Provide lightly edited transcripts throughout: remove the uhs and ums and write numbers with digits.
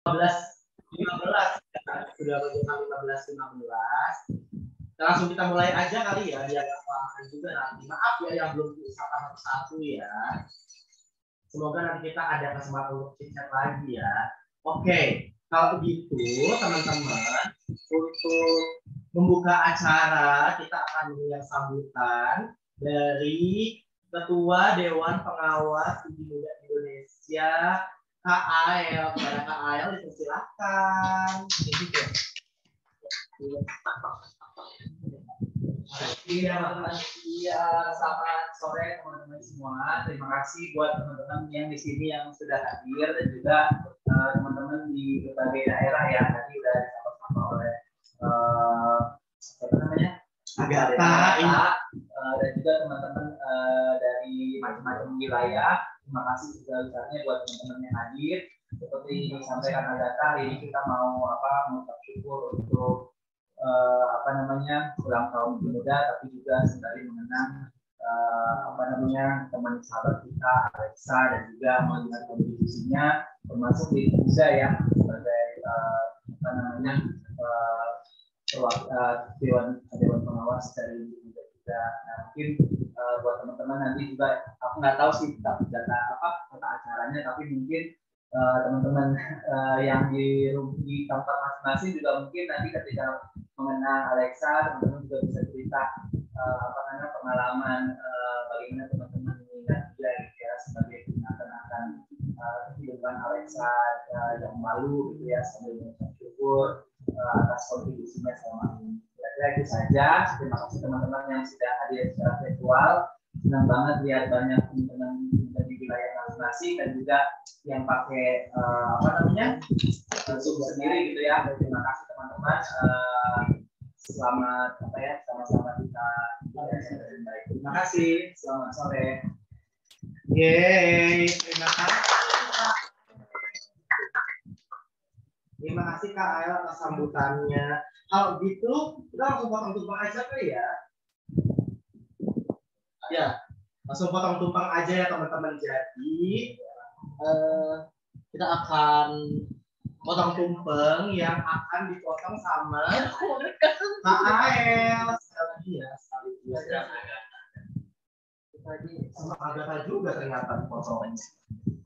15 ya. Sudah jam 15.15. Langsung kita mulai aja kali ya, biar nggak kelamaan juga nanti. Maaf ya yang belum disapa satu-satu ya. Semoga nanti kita ada kesempatan untuk chat lagi ya. Oke, kalau begitu teman-teman, untuk membuka acara kita akan mendengar sambutan dari Ketua Dewan Pengawas Indi Muda Indonesia, Kak Ael. Kepada Kak Ael dipersilakan. Iya, selamat sore teman-teman semua. Terima kasih buat teman-teman yang di sini yang sudah hadir dan juga teman-teman di berbagai daerah yang tadi sudah disapa-sapa oleh apa namanya? Agatha dan juga teman-teman dari macam-macam wilayah. Terima kasih besar-besarnya buat teman-teman yang hadir. Seperti disampaikan Agatha, hari ini kita mau mengucap syukur untuk ulang tahun muda, tapi juga sembari mengenang teman sahabat kita Alexa dan juga melihat kontribusinya termasuk di muda ya sebagai dewan pengawas dari muda juga. Nah, mungkin buat teman-teman nanti juga aku nggak tahu sih data acaranya, tapi mungkin teman-teman yang di tempat masing-masing juga mungkin nanti ketika mengenang Alexa, teman-teman juga bisa cerita pengalaman bagaimana teman-teman mengingat dia gitu ya sebagai akan kehidupan Alexa yang malu gitu ya, sambil mengucap syukur atas kontribusinya selama ini. Kira-kira itu saja. Terima kasih teman-teman yang sudah hadir secara virtual. Senang banget lihat banyak teman-teman dari wilayah masing-masing dan juga yang pakai Zoom sendiri gitu ya. Terima kasih teman-teman. Selamat sama-sama kita dengan baik. Terima kasih. Selamat sore. Yeay, terima kasih. Terima kasih Kak Ael atas sambutannya. Kalau gitu, kita langsung potong tumpang aja kali ya. Ya, langsung potong tumpang aja ya teman-teman. Jadi, kita akan potong tumpeng yang akan dipotong sama Kak Ael. Sekali ya, sama Agatha juga ternyata dipotong.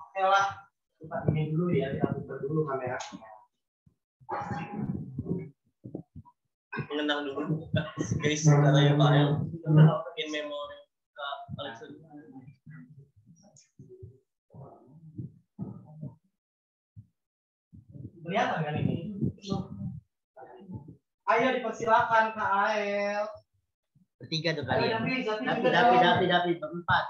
Oke lah, tempat ini dulu ya, kita putar dulu kameranya. Mengenang dulu guys, katanya Pak El in memory Kak Alexa. Kelihatan kan ini? Ayo dipersilakan Kak Ael. Bertiga tuh kalian. Dapi berempat.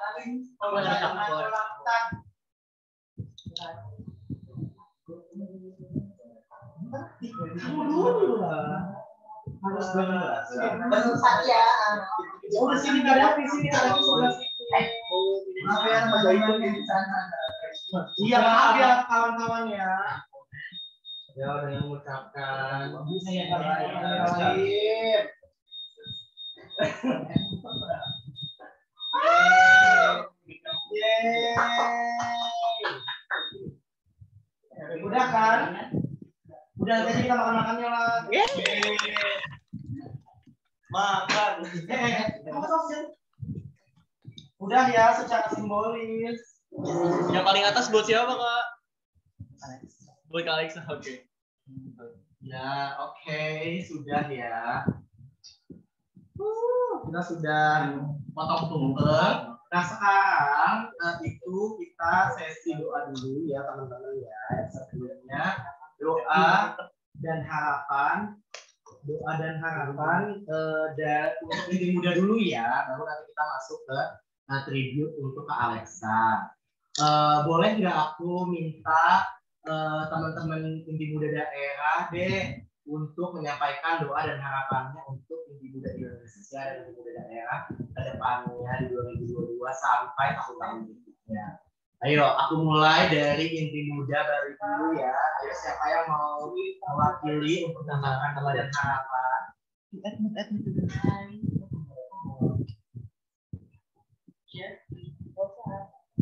Kamu dulu lah. Harus benar. saja. Udah sini Kak Dapi, sini Kak Dapi sebelah sini. Maaf ya, Mas Joyko di sana. Iya, maaf ya kawan-kawan ya. Ya, dengan mengucapkan bisa ya Kak Dapi. Udah kan? Udah jadi kita makan-makannya lah. Makan. Udah ya secara simbolis. Yang paling atas buat siapa Kak? Buat Kak Alexa, oke. Ya, oke, sudah ya. Kita sudah potong tumpeng. Nah sekarang itu kita sesi doa dulu ya teman-teman ya. Sebelumnya doa dan harapan dari Indi Muda dulu ya. Baru nanti kita masuk ke tribute untuk Kak Alexa. Boleh nggak aku minta teman-teman Indi Muda daerah deh untuk menyampaikan doa dan harapannya untuk Indi Muda Indonesia dan Indi Muda daerah ke depannya di 2022 sampai tahun-tahun berikutnya. Ayo, aku mulai dari Indi Muda Bali dulu ya. Ayo, siapa yang mau mewakili untuk menyampaikan doa dan harapan?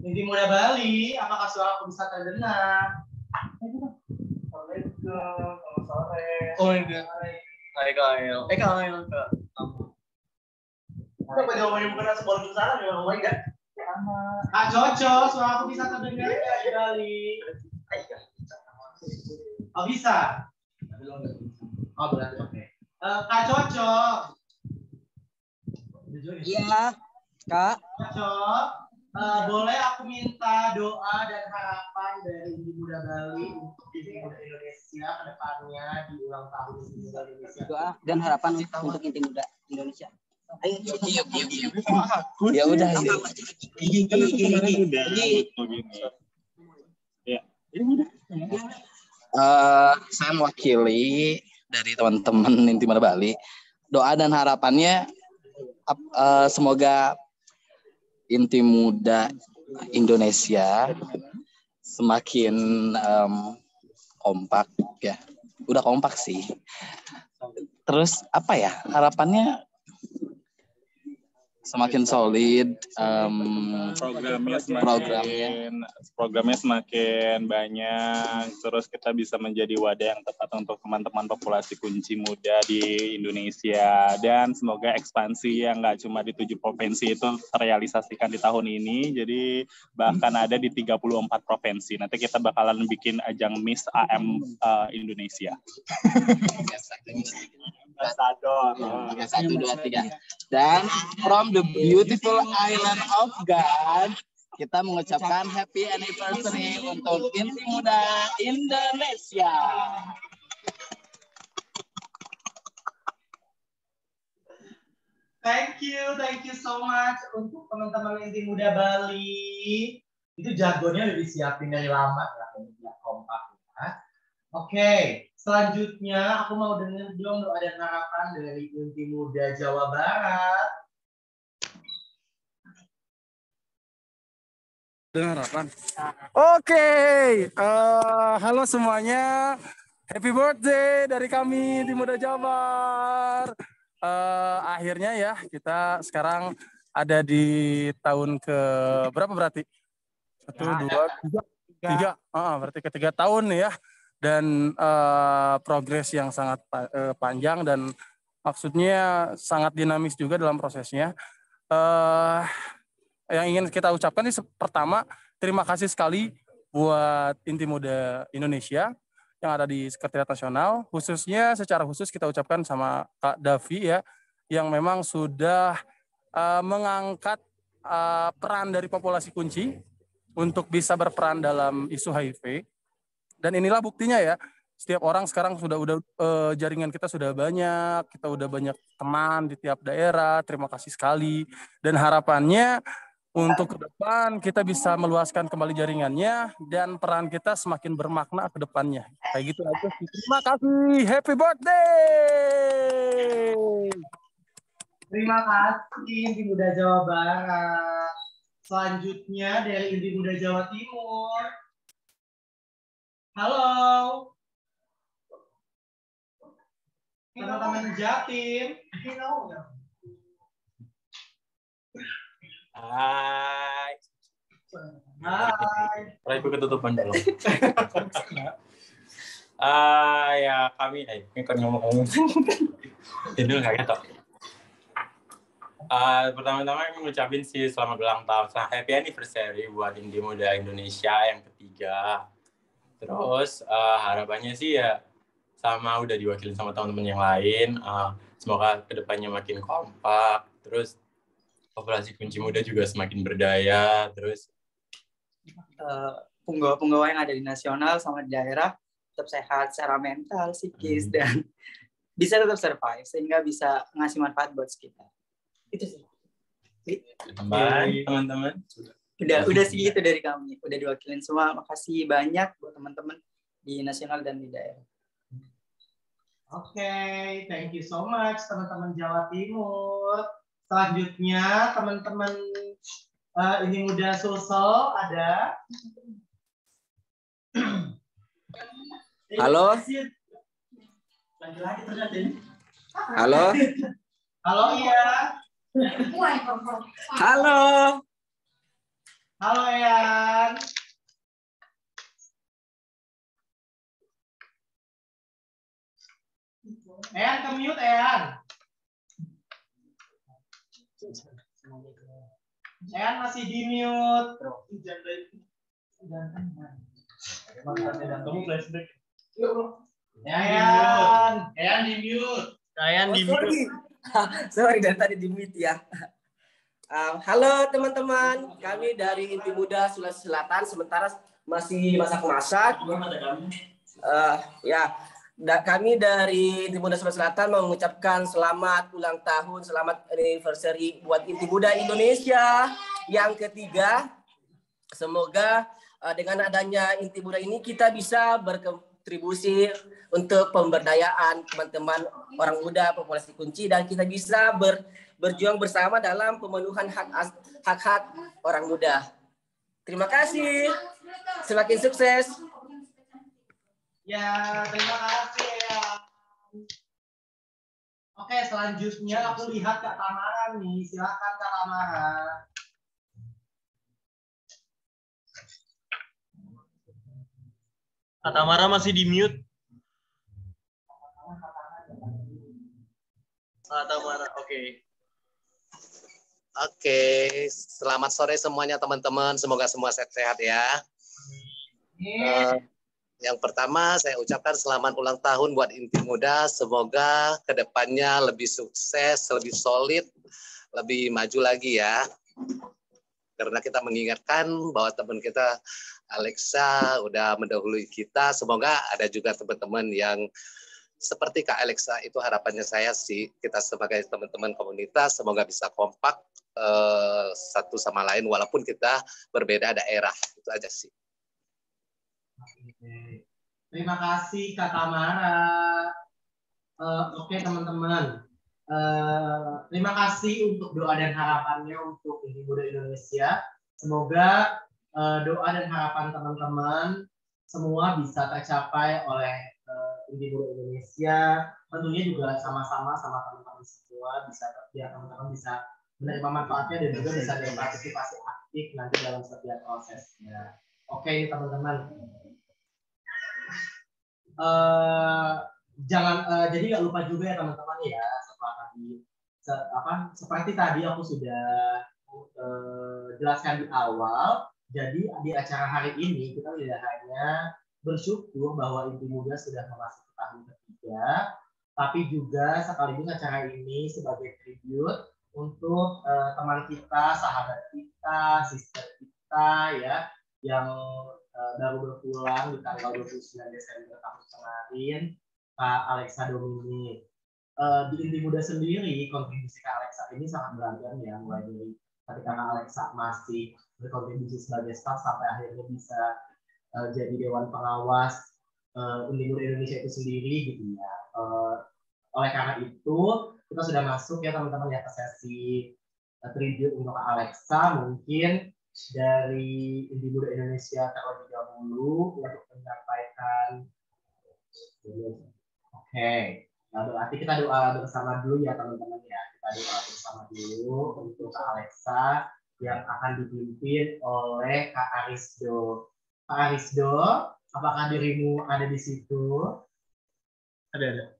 Indi Muda Bali, apakah suara aku bisa terdengar? selamat sore. Oh my god. Hai Kael. Kael ke kamu. Kenapa jawabannya bukan sebuah salah ya, oh my god. Sama. Kak Jojo, suara aku bisa terdengar nggak kali? Oh bisa. Oh berarti oke. Kak Jojo. Iya, Kak. Jojo, boleh aku minta doa dan harapan dari Inti Muda Bali untuk Inti Muda Indonesia ke depannya di ulang tahun Inti Muda Indonesia. Doa dan harapan untuk Inti Muda Indonesia. Ayo, ya udah ini. Saya mewakili dari teman-teman Inti Muda Bali. Doa dan harapannya semoga Inti Muda Indonesia semakin kompak ya. Udah kompak sih. Terus apa ya harapannya? Semakin solid, programnya semakin banyak, terus kita bisa menjadi wadah yang tepat untuk teman-teman populasi kunci muda di Indonesia, dan semoga ekspansi yang nggak cuma di 7 provinsi itu terrealisasikan di tahun ini, jadi bahkan ada di 34 provinsi. Nanti kita bakalan bikin ajang Miss AM Indonesia. Ambassador. 1, 2, 3. Dan from the beautiful island of God, kita mengucapkan happy anniversary untuk Inti Muda Indonesia. Thank you so much untuk teman-teman Inti Muda Bali. Itu jagonya udah disiapin dari lama ya, kompak ya. Oke, selanjutnya aku mau dengar dong doa dan harapan dari Inti Muda Jawa Barat. Dengan harapan. Oke, halo semuanya. Happy birthday dari kami Inti Muda Jabar. Akhirnya ya kita sekarang ada di tahun ke berapa berarti? 1, 2, 3. Berarti ketiga tahun ya. Dan progres yang sangat panjang dan maksudnya sangat dinamis juga dalam prosesnya. Yang ingin kita ucapkan ini pertama, terima kasih sekali buat Inti Muda Indonesia yang ada di Sekretariat Nasional, khususnya secara khusus kita ucapkan sama Kak Davi ya, yang memang sudah mengangkat peran dari populasi kunci untuk bisa berperan dalam isu HIV. Dan inilah buktinya ya, setiap orang sekarang sudah jaringan kita sudah banyak, kita udah banyak teman di tiap daerah, terima kasih sekali. Dan harapannya untuk ke depan kita bisa meluaskan kembali jaringannya dan peran kita semakin bermakna ke depannya. Kayak gitu aja. Terima kasih. Happy birthday. Terima kasih Inti Muda Jawa Barat. Selanjutnya dari Inti Muda Jawa Timur. Halo. Teman-teman Jatim. Hai. Hai. Aku ketutupan dulu. Ya kami kan ngomong-ngomong. Itu nggak gitu. Pertama-tama kami ngucapin sih selamat ulang tahun, happy anniversary buat Inti Muda Indonesia yang ketiga. Terus harapannya sih ya sama udah diwakilin sama teman-teman yang lain. Semoga kedepannya makin kompak. Terus populasi kunci muda juga semakin berdaya. Terus penggawa-penggawa yang ada di nasional sama di daerah tetap sehat secara mental, psikis, dan bisa tetap survive sehingga bisa ngasih manfaat buat sekitar. Itu sih. Teman-teman. Udah segitu dari kami. Udah diwakilin semua. Makasih banyak buat teman-teman di nasional dan di daerah. Oke, thank you so much teman-teman Jawa Timur. Selanjutnya teman-teman Inti Muda Sulsel ada. Halo. Halo. Halo iya. Halo. Halo Eyan. Ean ke mute, Ean. Ean masih di mute. Kamu flashback. Ean di mute. Ean di mute. Sorry dari tadi di mute ya. Halo teman-teman, kami dari Inti Muda Sulawesi Selatan. Sementara masih masak-masak. Kami dari Inti Muda Sulawesi Selatan mau mengucapkan selamat ulang tahun, selamat anniversary buat Inti Muda Indonesia yang ketiga. Semoga dengan adanya Inti Muda ini kita bisa berkontribusi untuk pemberdayaan teman-teman orang muda populasi kunci dan kita bisa berjuang bersama dalam pemenuhan hak-hak orang muda. Terima kasih. Semakin sukses. Ya, terima kasih ya. Oke, selanjutnya aku lihat Kak Tamara nih. Silakan Kak Tamara. Kak Tamara masih di mute. Kak Tamara, oke. Oke, selamat sore semuanya teman-teman. Semoga semua sehat-sehat ya. Yang pertama saya ucapkan selamat ulang tahun buat Inti Muda. Semoga kedepannya lebih sukses, lebih solid, lebih maju lagi ya. Karena kita mengingatkan bahwa teman kita Alexa udah mendahului kita. Semoga ada juga teman-teman yang seperti Kak Alexa, itu harapannya saya sih. Kita sebagai teman-teman komunitas semoga bisa kompak satu sama lain walaupun kita berbeda daerah. Itu aja sih. Terima kasih Kak Tamara. Oke teman-teman. Terima kasih untuk doa dan harapannya untuk Inti Muda Indonesia. Semoga doa dan harapan teman-teman semua bisa tercapai oleh Inti Muda Indonesia. Tentunya juga sama-sama sama teman-teman semua bisa biar teman-teman bisa menerima manfaatnya dan juga bisa berpartisipasi aktif nanti dalam setiap prosesnya. Oke teman-teman. Jadi nggak lupa juga ya teman-teman ya seperti tadi aku sudah jelaskan di awal. Jadi di acara hari ini kita tidak hanya bersyukur bahwa Inti Muda sudah memasuki tahun ketiga, tapi juga sekaligus acara ini sebagai tribute untuk teman kita, sahabat kita, sister kita ya yang baru berpulang di tanggal 29 Desember tahun kemarin, Kak Alexa Domini. Di Inti Muda sendiri, kontribusi Kak Alexa ini sangat beragam ya, mulai dari ketika Kak Alexa masih berkontribusi sebagai staff sampai akhirnya bisa jadi Dewan Pengawas Inti Muda Indonesia itu sendiri gitu ya. Oleh karena itu, kita sudah masuk ya teman-teman ya ke sesi tribute untuk Kak Alexa. Mungkin dari Inti Muda Indonesia terlebih dahulu untuk menyampaikan. Oke, nah berarti kita doa bersama dulu ya teman-teman ya. Kita doa bersama dulu untuk Kak Alexa yang akan dipimpin oleh Kak Arisdo. Kak Arisdo, apakah dirimu ada di situ? Ada.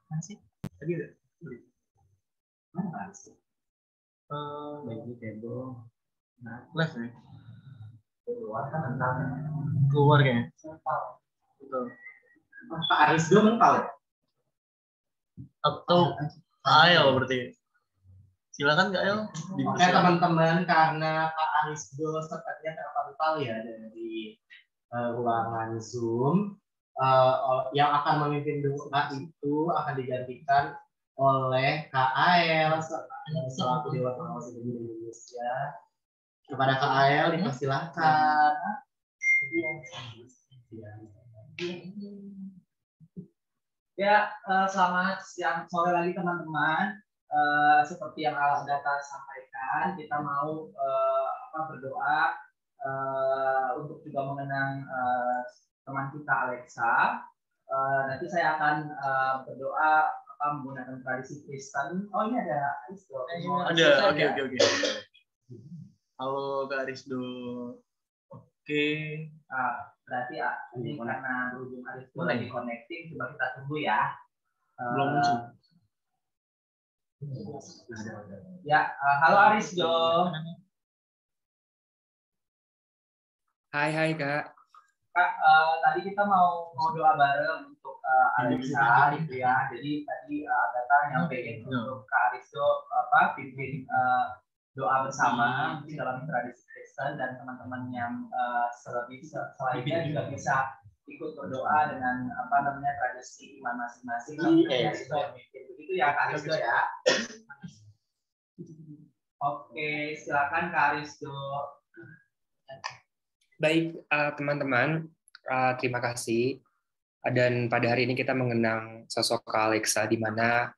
Masih? Tadi ada. Mana sih? Bagi table. Nah, live ya. Keluar kan mental. Keluar kayaknya. Betul. Pak Arisdo mental ya? Atau Ael berarti. Silakan Kak El. Oke teman-teman, karena Pak Arisdo sepertinya terpental ya dari ruangan Zoom, yang akan memimpin doa itu akan digantikan oleh Kak Ael selaku Dewan Pengawas Indonesia. Kepada Kak Ael dipersilakan. Ya, selamat siang sore lagi teman-teman. Seperti yang Data sampaikan, kita mau berdoa untuk juga mengenang teman kita Alexa. Nanti saya akan berdoa menggunakan tradisi Kristen. Oh ini ada Arisdo. Ada, oke. Halo Kak Arisdo. Oke. Berarti ini karena berhubung Arisdo lagi connecting, coba kita tunggu ya. Belum muncul. Ya, halo Arisjo. Hai Kak. Kak, tadi kita mau doa bareng untuk Alexa gitu ya. Jadi tadi Agatha nyampein untuk Kak Arisjo pimpin doa bersama dalam tradisi Kristen, dan teman-teman yang selainnya juga bisa ikut berdoa dengan tradisi iman masing-masing. Begitu ya Kak Arisjo ya. Oke, silakan Kak Arisjo. Baik teman-teman, terima kasih. Dan pada hari ini kita mengenang sosok Kak Alexa, di mana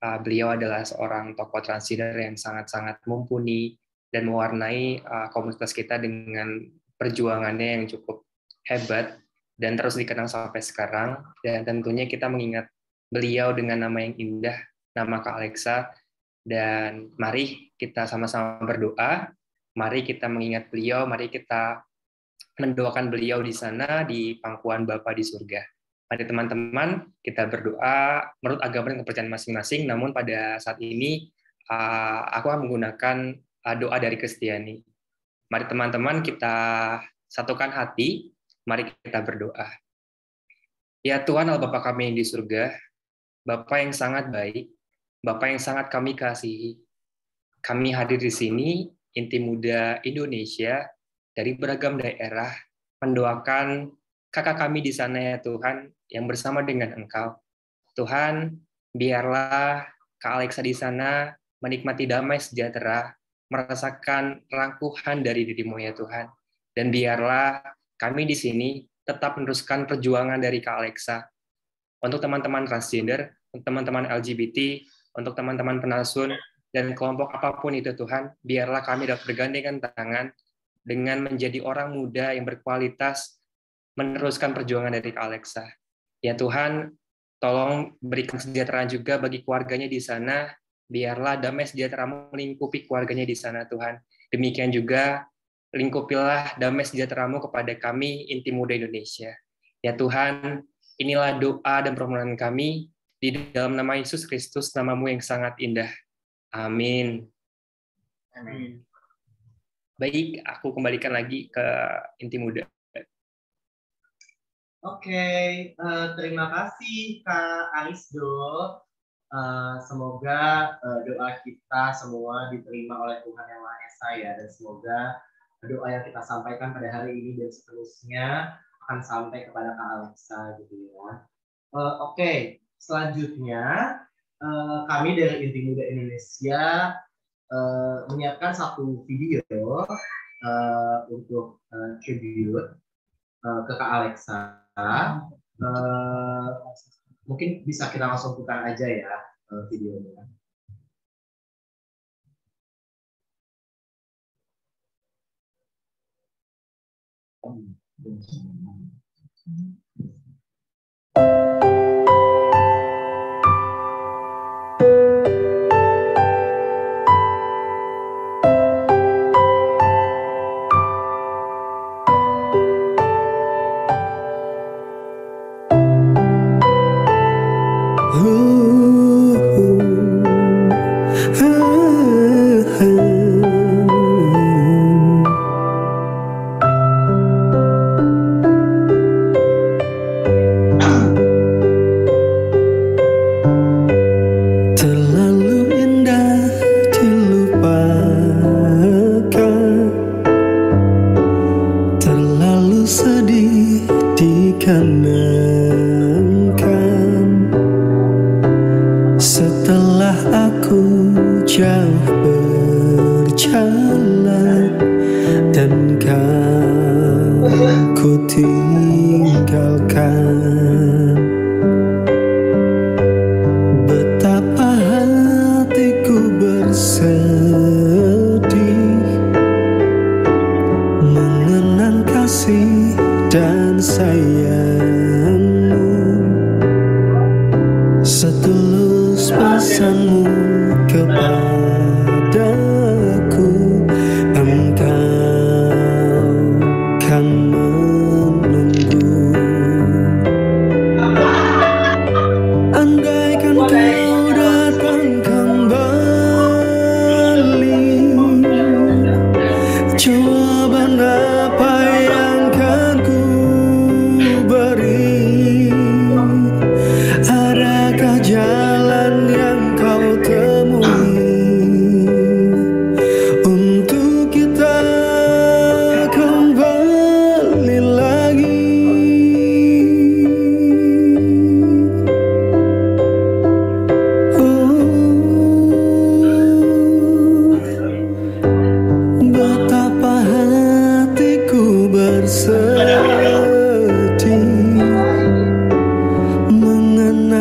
beliau adalah seorang tokoh transgender yang sangat-sangat mumpuni dan mewarnai komunitas kita dengan perjuangannya yang cukup hebat dan terus dikenang sampai sekarang. Dan tentunya kita mengingat beliau dengan nama yang indah, nama Kak Alexa. Dan mari kita sama-sama berdoa, mari kita mengingat beliau, mari kita mendoakan beliau di sana, di pangkuan Bapa di surga. Mari teman-teman, kita berdoa menurut agama dan kepercayaan masing-masing, namun pada saat ini aku akan menggunakan doa dari Kristiani. Mari teman-teman, kita satukan hati, mari kita berdoa. Ya Tuhan Allah Bapa kami yang di surga, Bapa yang sangat baik, Bapa yang sangat kami kasihi, kami hadir di sini, Inti Muda Indonesia, dari beragam daerah, mendoakan kakak kami di sana ya Tuhan, yang bersama dengan Engkau. Tuhan, biarlah Kak Alexa di sana menikmati damai sejahtera, merasakan rangkuhan dari diri-Mu ya Tuhan. Dan biarlah kami di sini tetap meneruskan perjuangan dari Kak Alexa. Untuk teman-teman transgender, untuk teman-teman LGBT, untuk teman-teman penasun, dan kelompok apapun itu Tuhan, biarlah kami dapat bergandengan tangan dengan menjadi orang muda yang berkualitas, meneruskan perjuangan dari Kak Alexa. Ya Tuhan, tolong berikan kesejahteraan juga bagi keluarganya di sana, biarlah damai sejahtera-Mu melingkupi keluarganya di sana Tuhan. Demikian juga, lingkupilah damai sejahtera-Mu kepada kami, Inti Muda Indonesia. Ya Tuhan, inilah doa dan permohonan kami, di dalam nama Yesus Kristus, nama-Mu yang sangat indah. Amin. Amin. Baik, aku kembalikan lagi ke Inti Muda. Oke, terima kasih Kak Arisjo. Semoga doa kita semua diterima oleh Tuhan Yang Maha Esa ya, dan semoga doa yang kita sampaikan pada hari ini dan seterusnya akan sampai kepada Kak Alexa gitu ya. Oke, selanjutnya kami dari Inti Muda Indonesia menyiapkan satu video untuk tribute ke Kak Alexa. Mungkin bisa kita langsung putar aja ya videonya. Andai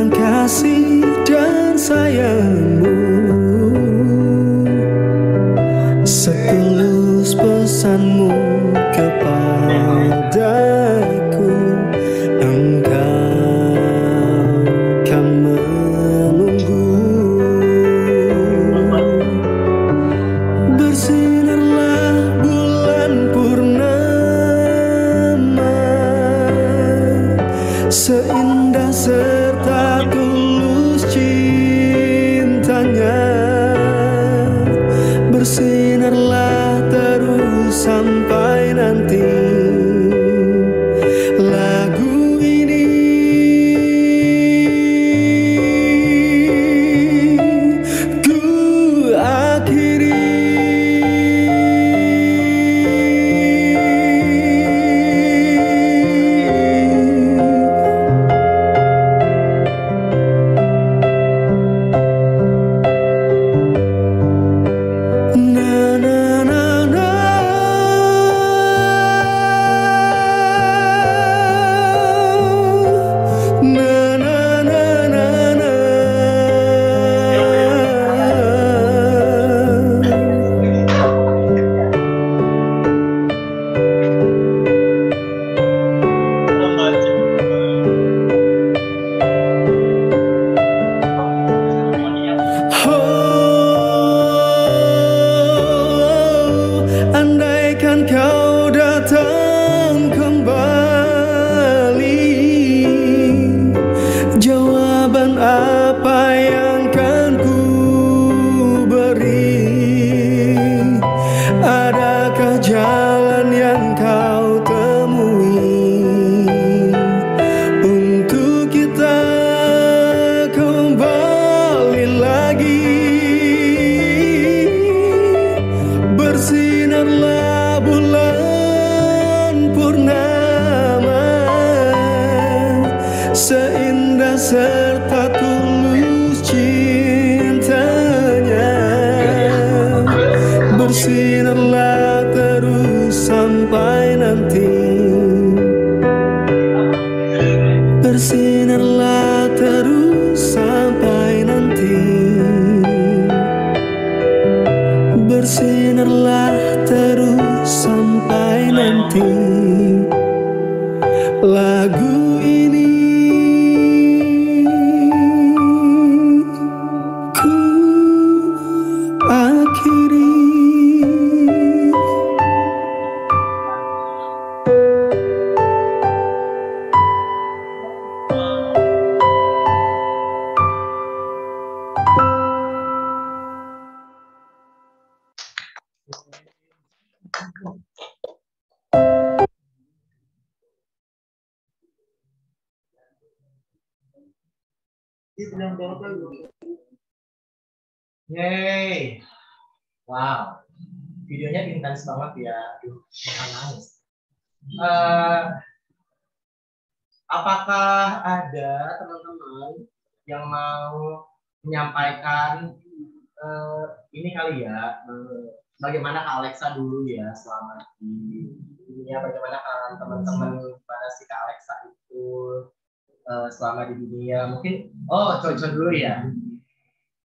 tentang kasih dan sayangmu, setulus pesanmu kepadaku, engkau kan menunggu. Bersinarlah bulan purnama, seindah serta tulus cintanya. Bersinarlah terus sampai nanti lagu ini ku akhiri. Na na na na, na na na na na. Oh, andaikan kau datang kembali, jawaban apa yang kan ku beri? Adakah jalan yang kau temui untuk kita kembali lagi? Bersinarlah bulan purnama, seindah serta tulus cintanya. Bersinarlah terus sampai nanti, bersinarlah terus sampai nanti, bersinarlah terus sampai nanti lagu ini ku akhiri. Yeay. Wow. Videonya intens banget ya. Aduh, makan nangis. Apakah ada teman-teman yang mau menyampaikan ini kali ya, bagaimana Kak Alexa dulu ya selama di dunia, bagaimana kan teman-teman pada si Kak Alexa itu selama di dunia, mungkin Coco dulu ya.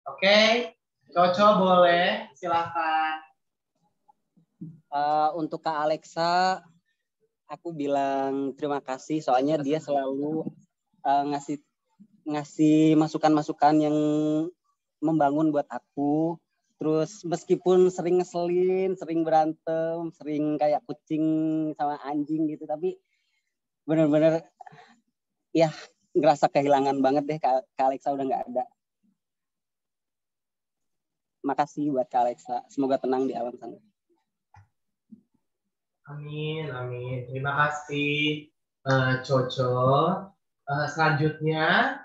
Oke, Coco boleh, silakan. Untuk Kak Alexa, aku bilang terima kasih soalnya dia selalu ngasih masukan-masukan yang membangun buat aku. Terus meskipun sering ngeselin, sering berantem, sering kayak kucing sama anjing gitu, tapi bener-bener ya ngerasa kehilangan banget deh Kak Alexa udah nggak ada. Makasih buat Kak Alexa, semoga tenang di alam sana. Amin, amin. Terima kasih Coco. Selanjutnya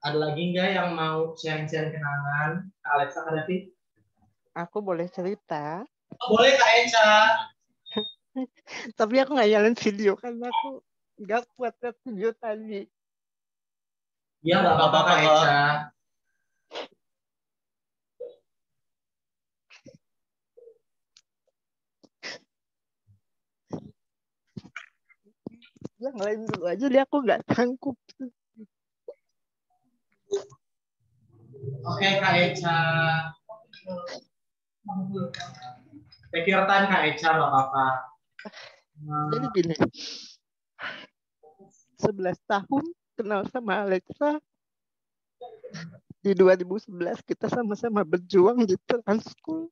ada lagi nggak yang mau sharing-sharing kenangan? Kak Alexa, Kak Davi? Aku boleh cerita. Boleh Kak Eca. Tapi aku nggak nyalain video karena aku nggak kuat lihat video tadi. Iya nggak apa-apa Kak Eca. Yang lain dulu aja, dia aku nggak sanggup. Oke, Kak Echa. Take your time, Kak Echa, nggak apa-apa. Jadi gini, 11 tahun kenal sama Alexa. Di 2011 kita sama-sama berjuang di Transkul.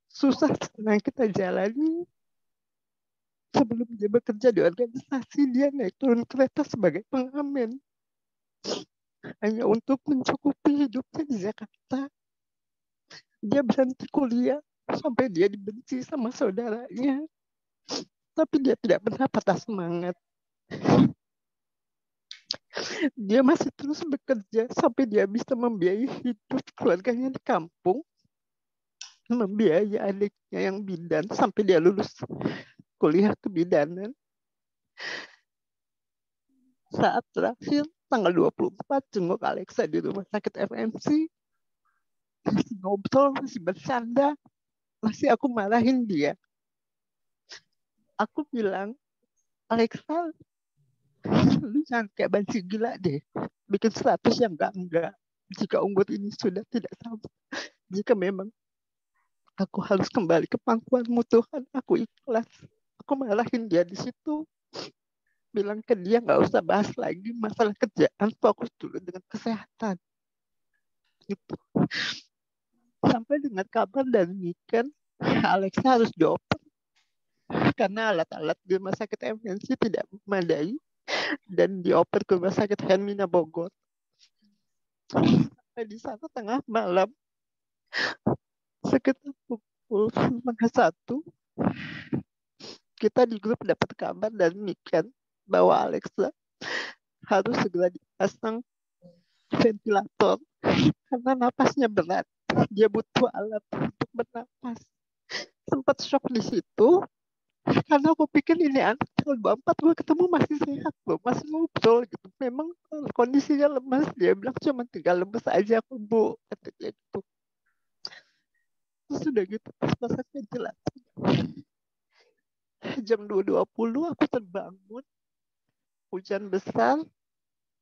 Susah senang kita jalani. Sebelum dia bekerja di organisasi, dia naik turun kereta sebagai pengamen. Hanya untuk mencukupi hidupnya di Jakarta. Dia berhenti kuliah sampai dia dibenci sama saudaranya. Tapi dia tidak pernah patah semangat. Dia masih terus bekerja sampai dia bisa membiayai hidup keluarganya di kampung. Membiayai adiknya yang bidan sampai dia lulus kuliah kebidanan. Saat terakhir, tanggal 24, jenguk Alexa di rumah sakit FMC. Masih ngobrol, masih bercanda. Masih aku marahin dia. Aku bilang, Alexa, lu jangan kayak banci gila deh. Bikin status yang enggak. Jika unggut ini sudah tidak sama. Jika memang aku harus kembali ke pangkuanmu Tuhan, aku ikhlas. Aku marahin dia di situ. Bilang ke dia nggak usah bahas lagi masalah kerjaan, fokus dulu dengan kesehatan. Gitu. Sampai dengan kabar dari weekend, Alexa harus dioper karena alat-alat di rumah sakit FMC tidak memadai dan dioper ke rumah sakit Hermina Bogor. Sampai di sana tengah malam, sekitar pukul 1:30, kita di grup dapat kabar dari weekend bahwa Alexa harus segera dipasang ventilator karena napasnya berat. Dia butuh alat untuk bernapas. Sempat shock di situ karena aku pikir ini anak tahun 24 gue ketemu masih sehat loh, masih ngobrol gitu. Memang kondisinya lemas. Dia bilang cuma tinggal lemes aja aku Bu, katanya gitu. Terus udah gitu pas pasang ventilator. Jam 2.20 aku terbangun. Hujan besar,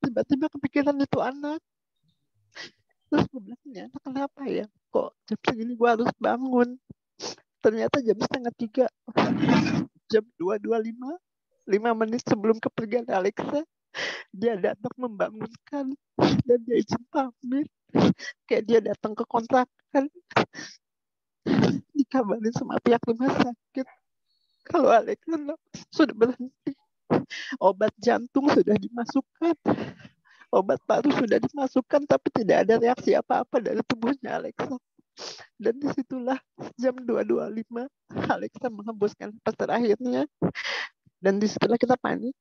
tiba-tiba kepikiran itu anak. Terus gue bilang, ini anak kenapa ya? Kok jam segini gue harus bangun? Ternyata jam 2:30. Jam 2.25, 5 menit sebelum kepergian Alexa, dia datang membangunkan dan dia izin pamit. Kayak dia datang ke kontrakan. Dikabarin sama pihak rumah sakit kalau Alexa sudah berhenti. Obat jantung sudah dimasukkan, obat paru sudah dimasukkan, tapi tidak ada reaksi apa-apa dari tubuhnya Alexa. Dan disitulah jam 2.25 Alexa menghembuskan napas terakhirnya. Dan disitulah kita panik.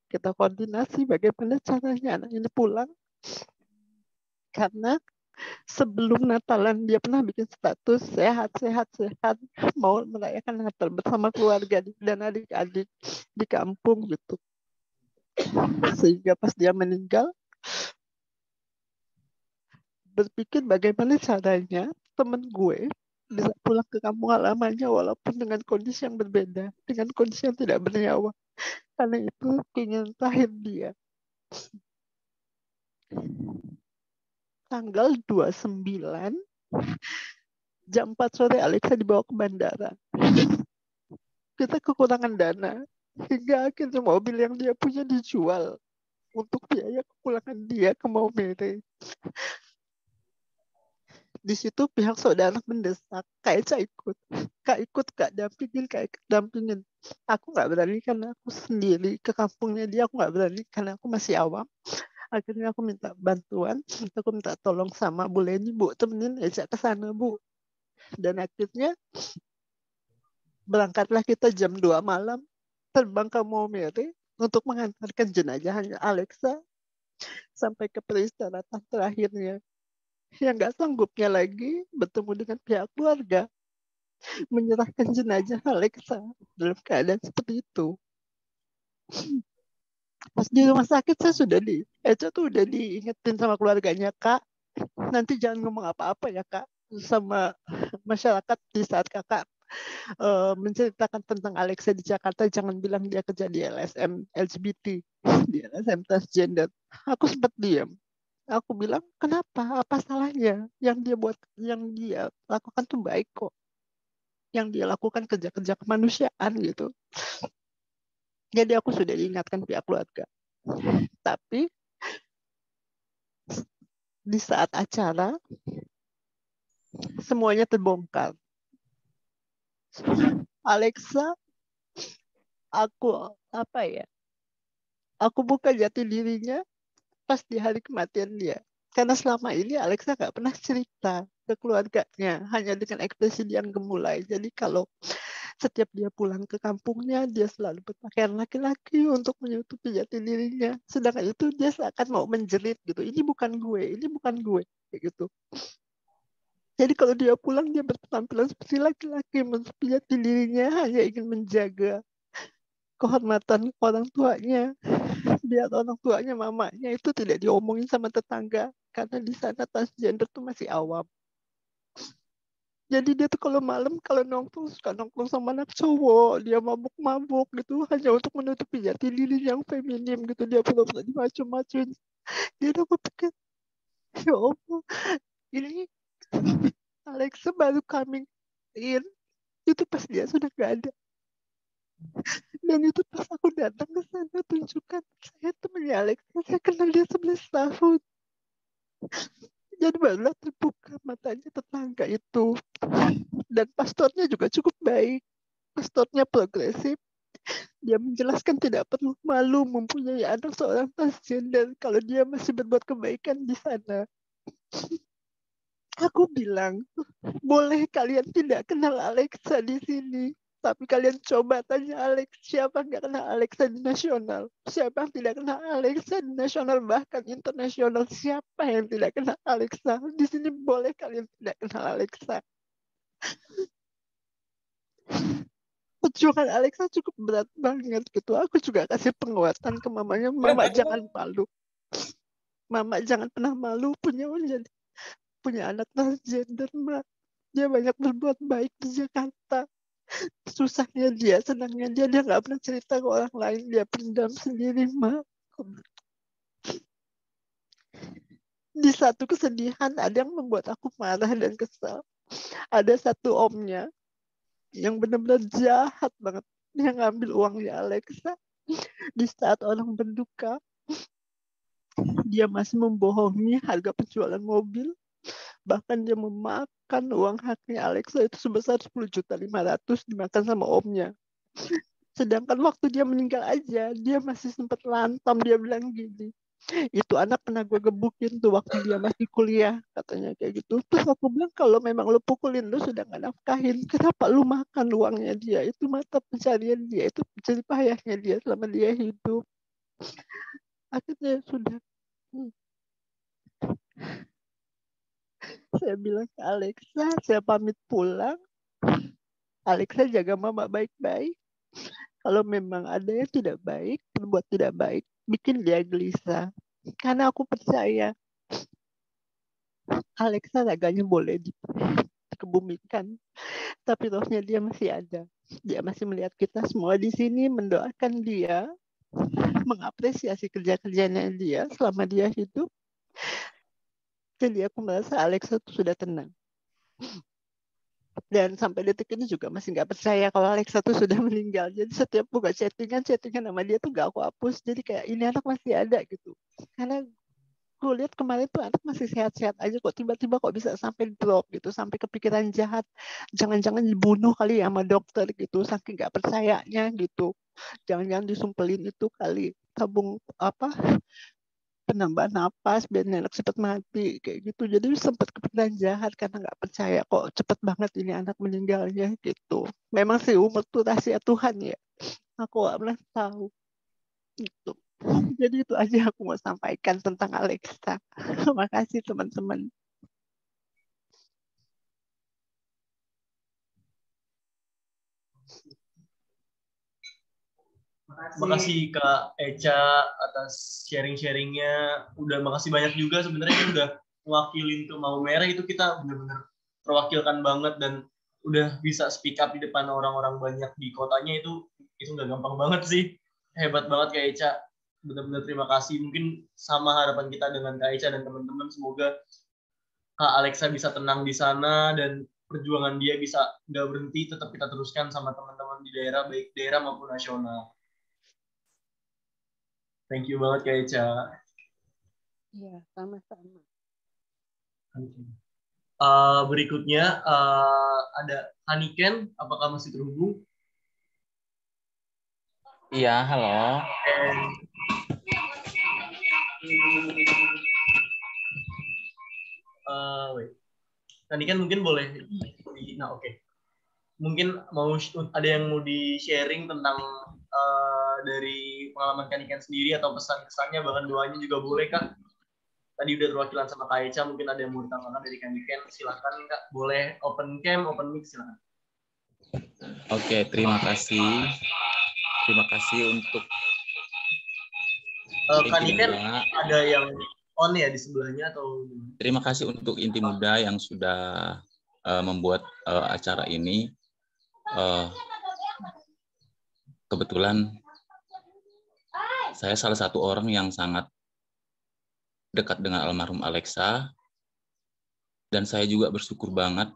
Kita koordinasi bagaimana caranya anak ini pulang. Karena sebelum Natalan dia pernah bikin status sehat, mau merayakan Natal bersama keluarga dan adik-adik di kampung gitu. Sehingga pas dia meninggal, berpikir bagaimana caranya temen gue bisa pulang ke kampung halamannya walaupun dengan kondisi yang berbeda, dengan kondisi yang tidak bernyawa. Karena itu keinginan terakhir dia. Tanggal 29 jam 4 sore Alexa dibawa ke bandara. Kita kekurangan dana hingga akhirnya mobil yang dia punya dijual untuk biaya kepulangan dia ke Maumere. Di situ pihak saudara mendesak, Kak ikut, Kak dampingin. Aku nggak berani karena aku sendiri ke kampungnya dia, aku nggak berani karena aku masih awam. Akhirnya aku minta bantuan, aku minta tolong sama Bu Leni, Bu temenin Eca ke sana Bu. Dan akhirnya berangkatlah kita jam 2 malam terbang ke Maumere untuk mengantarkan jenazahnya Alexa sampai ke peristirahatan terakhirnya. Yang nggak sanggupnya lagi bertemu dengan pihak keluarga, menyerahkan jenazah Alexa dalam keadaan seperti itu. Pas di rumah sakit saya Eca tuh udah diingetin sama keluarganya, Kak, nanti jangan ngomong apa-apa ya Kak sama masyarakat di saat Kakak menceritakan tentang Alexa di Jakarta, jangan bilang dia kerja di LSM LGBT, di LSM transgender. Aku sempat diam. Aku bilang, kenapa? Apa salahnya? Yang dia lakukan tuh baik kok. Yang dia lakukan kerja-kerja kemanusiaan gitu. Jadi aku sudah diingatkan pihak keluarga. Tapi di saat acara semuanya terbongkar. Alexa, aku Aku buka jati dirinya pas di hari kematian dia. Karena selama ini Alexa nggak pernah cerita ke keluarganya, hanya dengan ekspresi dia yang gemulai. Jadi kalau setiap dia pulang ke kampungnya, dia selalu berpakaian laki-laki untuk menutupi jati dirinya. Sedangkan itu dia seakan mau menjerit gitu. Ini bukan gue, kayak gitu. Jadi kalau dia pulang, dia berpenampilan seperti laki-laki, menutupi jati dirinya, hanya ingin menjaga kehormatan orang tuanya. Biar orang tuanya, mamanya itu tidak diomongin sama tetangga. Karena di sana transgender tuh masih awam. Jadi dia tuh kalau malam, kalau nongkrong, suka nongkrong sama anak cowok. Dia mabuk-mabuk gitu, hanya untuk menutupi jati diri yang feminim gitu. Dia pura-pura dimacem-macem. Jadi aku pikir, ya Allah, ini Alexa baru coming in. Itu pas dia sudah gak ada. Dan itu pas aku datang ke sana, tunjukkan saya temannya Alexa, saya kenal dia 11 tahun. Jadi barulah terbuka matanya tetangga itu. Dan pastornya juga cukup baik. Pastornya progresif. Dia menjelaskan tidak perlu malu mempunyai anak seorang transgender kalau dia masih berbuat kebaikan di sana. Aku bilang, boleh kalian tidak kenal Alexa di sini. Tapi kalian coba tanya Alex, siapa nggak kenal Alexa di nasional? Siapa yang tidak kenal Alexa di nasional, bahkan internasional? Siapa yang tidak kenal Alexa? Di sini boleh kalian tidak kenal Alexa. Perjuangan Alexa cukup berat banget gitu. Aku juga kasih penguatan ke mamanya, mama jangan malu. Mama jangan pernah malu punya anak transgender, Mak. Dia banyak berbuat baik di Jakarta. Susahnya dia, senangnya dia nggak pernah cerita ke orang lain, dia pendam sendiri, Mak. Di satu kesedihan ada yang membuat aku marah dan kesal. Ada satu omnya yang benar-benar jahat banget. Dia ngambil uangnya Alexa di saat orang berduka. Dia masih membohongi harga penjualan mobil. Bahkan dia memakan uang haknya Alexa itu sebesar 10.500.000 dimakan sama omnya. Sedangkan waktu dia meninggal aja, dia masih sempat lantam. Dia bilang gini, itu anak pernah gue gebukin tuh waktu dia masih kuliah, katanya kayak gitu. Terus aku bilang, kalau memang lu pukulin, lu sudah gak nafkahin, kenapa lu makan uangnya dia? Itu mata pencarian dia, itu jerih payahnya dia selama dia hidup. Akhirnya sudah. Saya bilang ke Alexa, saya pamit pulang. Alexa jaga mama baik-baik. Kalau memang ada yang tidak baik, berbuat tidak baik, bikin dia gelisah. Karena aku percaya Alexa raganya boleh dikebumikan, tapi rohnya dia masih ada. Dia masih melihat kita semua di sini, mendoakan dia, mengapresiasi kerja-kerjanya dia selama dia hidup. Jadi aku merasa Alexa itu sudah tenang. Dan sampai detik ini juga masih nggak percaya kalau Alexa tuh sudah meninggal. Jadi setiap buka chattingan sama dia tuh nggak aku hapus. Jadi kayak ini anak masih ada gitu. Karena gue lihat kemarin tuh anak masih sehat-sehat aja kok. Tiba-tiba kok bisa sampai drop gitu. Sampai kepikiran jahat. Jangan-jangan dibunuh kali ya sama dokter gitu. Saking nggak percayanya gitu. Jangan-jangan disumpelin itu kali. Tabung penambah napas biar anak cepat mati kayak gitu. Jadi sempat kepikiran jahat karena nggak percaya kok cepet banget ini anak meninggalnya gitu. Memang sih umur tuh rahasia Tuhan ya. Aku nggak pernah tahu gitu. Jadi itu aja aku mau sampaikan tentang Alexa. Terima kasih teman-teman. Makasih Kak Eca atas sharing-sharingnya. Makasih banyak juga sebenarnya ini udah mewakilin ke Mau Merah, itu kita benar-benar terwakilkan banget dan udah bisa speak up di depan orang-orang banyak di kotanya, itu nggak gampang banget sih. Hebat banget Kak Eca. benar-benar terima kasih. Mungkin sama harapan kita dengan Kak Echa dan teman-teman, semoga Kak Alexa bisa tenang di sana dan perjuangan dia bisa nggak berhenti, tetap kita teruskan sama teman-teman di daerah, baik daerah maupun nasional. Thank you banget Kak Echa. Iya, sama-sama. Berikutnya ada Haniken, apakah masih terhubung? Iya, halo. Wait. Haniken mungkin boleh oke. Mungkin mau ada yang mau di-sharing tentang dari pengalaman Haniken sendiri atau pesan-kesannya, bahkan doanya juga boleh Kak. Tadi udah terwakilan sama Kak Echa, mungkin ada yang mau ditambahkan dari Haniken, silakan Kak. Boleh open cam, open mic, silakan. Oke, terima kasih. Terima kasih untuk Haniken ada yang on ya di sebelahnya atau? Terima kasih untuk Inti Muda yang sudah membuat acara ini. Kebetulan saya salah satu orang yang sangat dekat dengan almarhum Alexa, dan saya juga bersyukur banget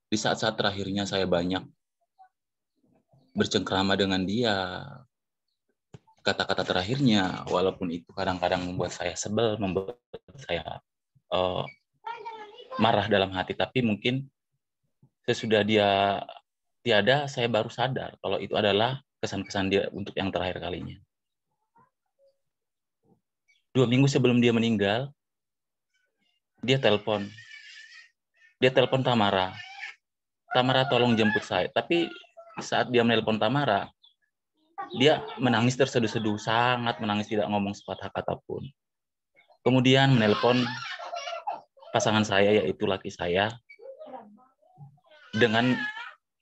di saat-saat terakhirnya saya banyak bercengkrama dengan dia. Kata-kata terakhirnya, walaupun itu kadang-kadang membuat saya sebel, membuat saya marah dalam hati, tapi mungkin sesudah dia tiada, saya baru sadar kalau itu adalah kesan-kesan dia untuk yang terakhir kalinya. 2 minggu sebelum dia meninggal, dia telepon Tamara. Tamara tolong jemput saya. Tapi saat dia menelpon Tamara, dia menangis terseduh-seduh, sangat menangis, tidak ngomong sepatah kata pun. Kemudian menelpon pasangan saya, yaitu laki saya, dengan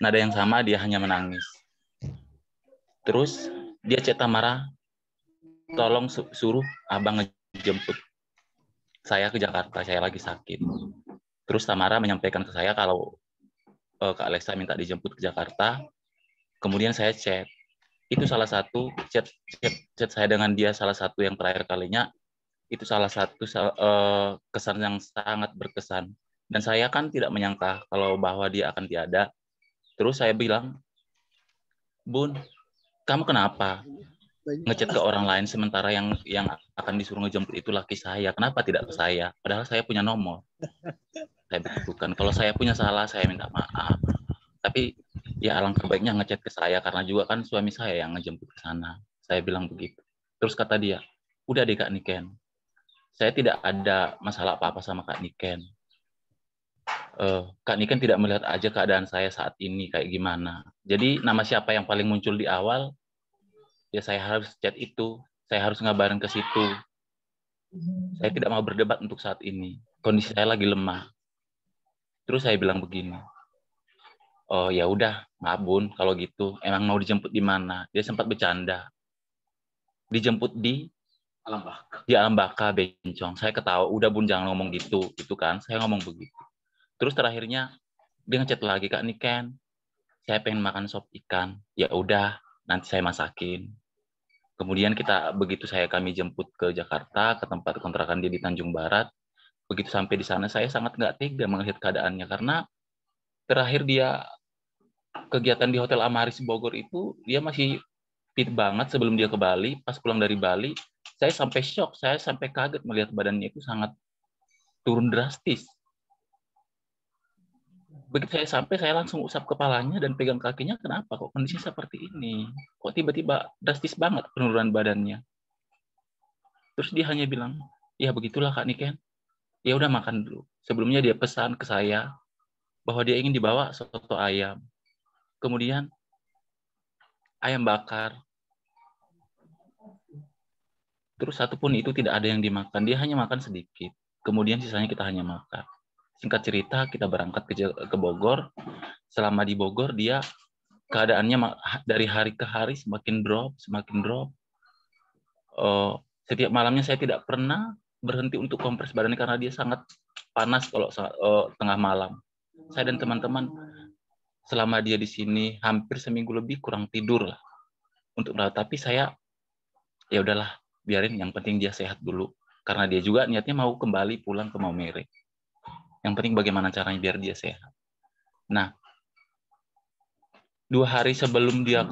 nada yang sama, dia hanya menangis. Terus dia chat Tamara, tolong suruh abang ngejemput saya ke Jakarta, saya lagi sakit. Terus Tamara menyampaikan ke saya kalau Kak Alexa minta dijemput ke Jakarta. Kemudian saya chat. Itu salah satu chat saya dengan dia, salah satu yang terakhir kalinya. Itu salah satu kesan yang sangat berkesan. Dan saya kan tidak menyangka kalau bahwa dia akan tiada. Terus saya bilang, Bun, kamu kenapa ngechat ke orang lain sementara yang akan disuruh ngejemput itu laki saya? Kenapa tidak ke saya? Padahal saya punya nomor. Saya betulkan. Kalau saya punya salah, saya minta maaf. Tapi ya alangkah baiknya ngechat ke saya, karena juga kan suami saya yang ngejemput ke sana. Saya bilang begitu. Terus kata dia, udah deh Kak Niken, saya tidak ada masalah apa-apa sama Kak Niken. Kak Niken tidak melihat aja keadaan saya saat ini kayak gimana. Jadi nama siapa yang paling muncul di awal, ya saya harus chat itu. Saya harus ngabarin ke situ. Saya tidak mau berdebat untuk saat ini. Kondisi saya lagi lemah. Terus saya bilang begini, oh ya udah, maaf Bun, kalau gitu emang mau dijemput di mana? Dia sempat bercanda. Dijemput di Alam Baka, Bencong. Saya ketawa, udah Bun jangan ngomong gitu kan. Saya ngomong begitu. Terus terakhirnya dia ngechat lagi, Kak Niken, saya pengen makan sop ikan. Ya udah, nanti saya masakin. Kemudian begitu kami jemput ke Jakarta, ke tempat kontrakan dia di Tanjung Barat. Begitu sampai di sana, saya sangat nggak tega melihat keadaannya, karena terakhir dia kegiatan di Hotel Amaris Bogor itu, dia masih fit banget sebelum dia ke Bali. Pas pulang dari Bali, saya sampai shock, saya sampai kaget melihat badannya itu sangat turun drastis. Begitu saya sampai, saya langsung usap kepalanya dan pegang kakinya, kenapa kok kondisinya seperti ini? Kok tiba-tiba drastis banget penurunan badannya? Terus dia hanya bilang, ya begitulah Kak Niken. Ya udah makan dulu. Sebelumnya dia pesan ke saya bahwa dia ingin dibawa soto ayam. Kemudian ayam bakar. Terus satupun itu tidak ada yang dimakan. Dia hanya makan sedikit. Kemudian sisanya kita hanya makan. Singkat cerita, kita berangkat ke Bogor. Selama di Bogor, dia keadaannya dari hari ke hari semakin drop. Setiap malamnya saya tidak pernah berhenti untuk kompres badannya karena dia sangat panas kalau tengah malam. Saya dan teman-teman selama dia di sini hampir seminggu lebih kurang tidur lah untuk merawat. Tapi saya ya udahlah, biarin, yang penting dia sehat dulu. Karena dia juga niatnya mau kembali pulang ke Maumere. Yang penting bagaimana caranya biar dia sehat. Nah, 2 hari sebelum dia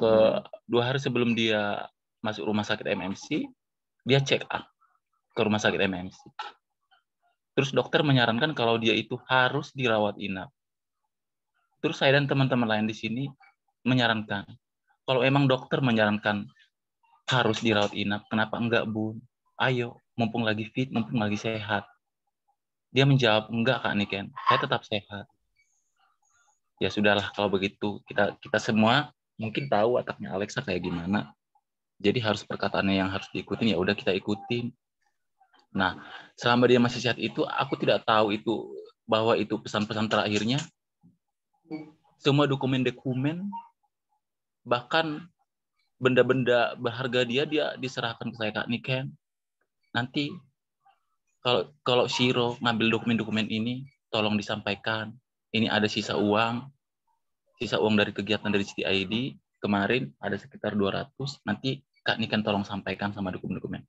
masuk rumah sakit MMC, dia check up ke rumah sakit MMC. Terus dokter menyarankan kalau dia itu harus dirawat inap. Terus saya dan teman-teman lain di sini menyarankan, kalau emang dokter menyarankan harus dirawat inap, kenapa enggak, Bun? Ayo, mumpung lagi fit, mumpung lagi sehat. Dia menjawab, enggak Kak Niken, saya tetap sehat. Ya sudahlah kalau begitu, kita semua mungkin tahu wataknya Alexa kayak gimana. Jadi harus perkataannya yang harus diikutin, ya udah kita ikutin. Nah, selama dia masih sehat itu, aku tidak tahu itu bahwa itu pesan-pesan terakhirnya. Semua dokumen-dokumen, bahkan benda-benda berharga dia diserahkan ke saya, Kak Niken. Nanti kalau Shiro ngambil dokumen-dokumen ini, tolong disampaikan. Ini ada sisa uang dari kegiatan dari City ID. Kemarin ada sekitar 200. Nanti Kak Niken tolong sampaikan sama dokumen-dokumen.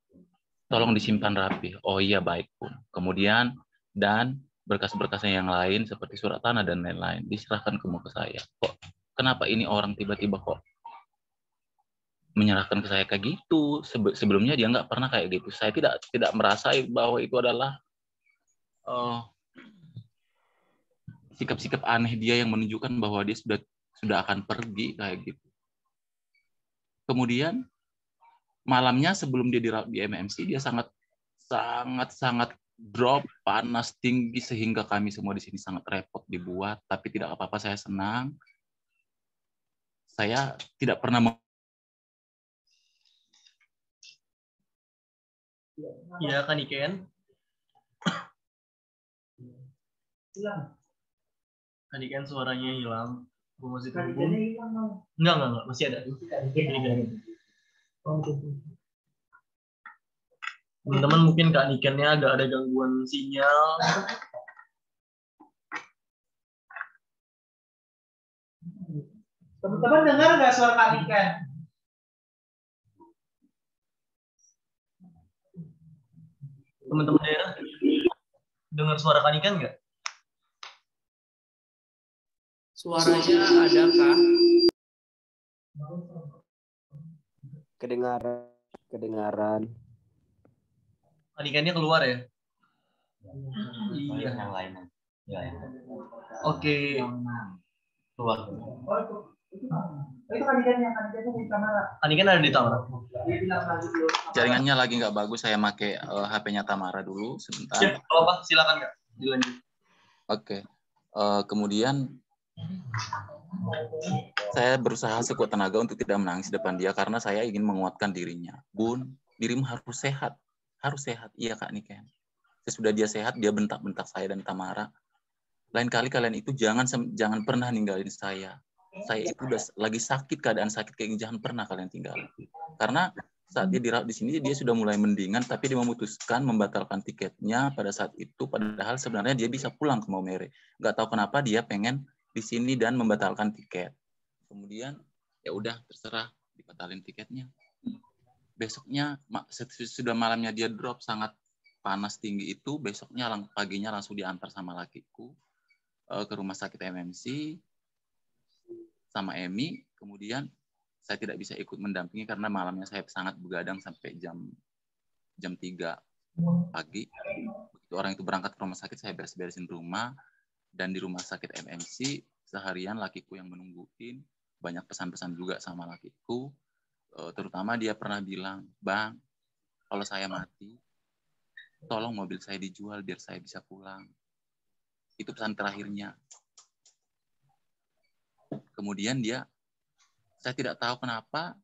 Tolong disimpan rapi. Oh iya, baik Pun. Kemudian, dan berkas-berkasnya yang lain seperti surat tanah dan lain-lain diserahkan ke saya. Kok kenapa ini orang tiba-tiba kok menyerahkan ke saya kayak gitu? Sebelumnya dia nggak pernah kayak gitu. Saya tidak merasa bahwa itu adalah sikap-sikap aneh dia yang menunjukkan bahwa dia sudah akan pergi kayak gitu. Kemudian malamnya sebelum dia dirawat di MMC, dia sangat drop, panas tinggi sehingga kami semua di sini sangat repot dibuat. Tapi tidak apa-apa, saya senang. Saya tidak pernah Ya, Kak Niken. Tadi kan suaranya hilang. Gue masih tunggu. Enggak. Masih ada. Teman-teman mungkin Kak Nikennya agak ada gangguan sinyal. Teman-teman dengar nggak suara Kak Niken? Teman-teman daerah dengar suara Kak Niken nggak? Suaranya adakah? Kedengaran. Kanikannya keluar ya? Iya. Yang lainnya. Oke. Keluar. Itu kanikannya di Tamara. Kanikan ada di Tamara. Jaringannya lagi nggak bagus, saya pakai HP-nya Tamara dulu sebentar. Ya, apa? Silakan Kak, dilanjut. Oke. Kemudian saya berusaha sekuat tenaga untuk tidak menangis di depan dia karena saya ingin menguatkan dirinya. Bun, dirimu harus sehat. Harus sehat. Iya Kak Niken. Sesudah dia sehat, dia bentak-bentak saya dan Tamara. Lain kali kalian itu jangan pernah ninggalin saya. Saya itu udah lagi sakit, keadaan sakit kayak gini, jangan pernah kalian tinggalin. Karena saat dia dirawat di sini, dia sudah mulai mendingan, tapi dia memutuskan membatalkan tiketnya pada saat itu, padahal sebenarnya dia bisa pulang ke Maumere. Nggak tahu kenapa dia pengen di sini dan membatalkan tiket. Kemudian ya udah terserah, dibatalin tiketnya. Besoknya sudah malamnya dia drop sangat panas tinggi itu, besoknya paginya langsung diantar sama lakiku ke rumah sakit MMC sama Emi. Kemudian saya tidak bisa ikut mendampingi karena malamnya saya sangat begadang sampai jam 3 pagi. Begitu orang itu berangkat ke rumah sakit, saya beres-beresin rumah. Dan di rumah sakit MMC seharian lakiku yang menungguin, banyak pesan-pesan juga sama lakiku. Terutama dia pernah bilang, Bang, kalau saya mati, tolong mobil saya dijual biar saya bisa pulang. Itu pesan terakhirnya. Kemudian saya tidak tahu kenapa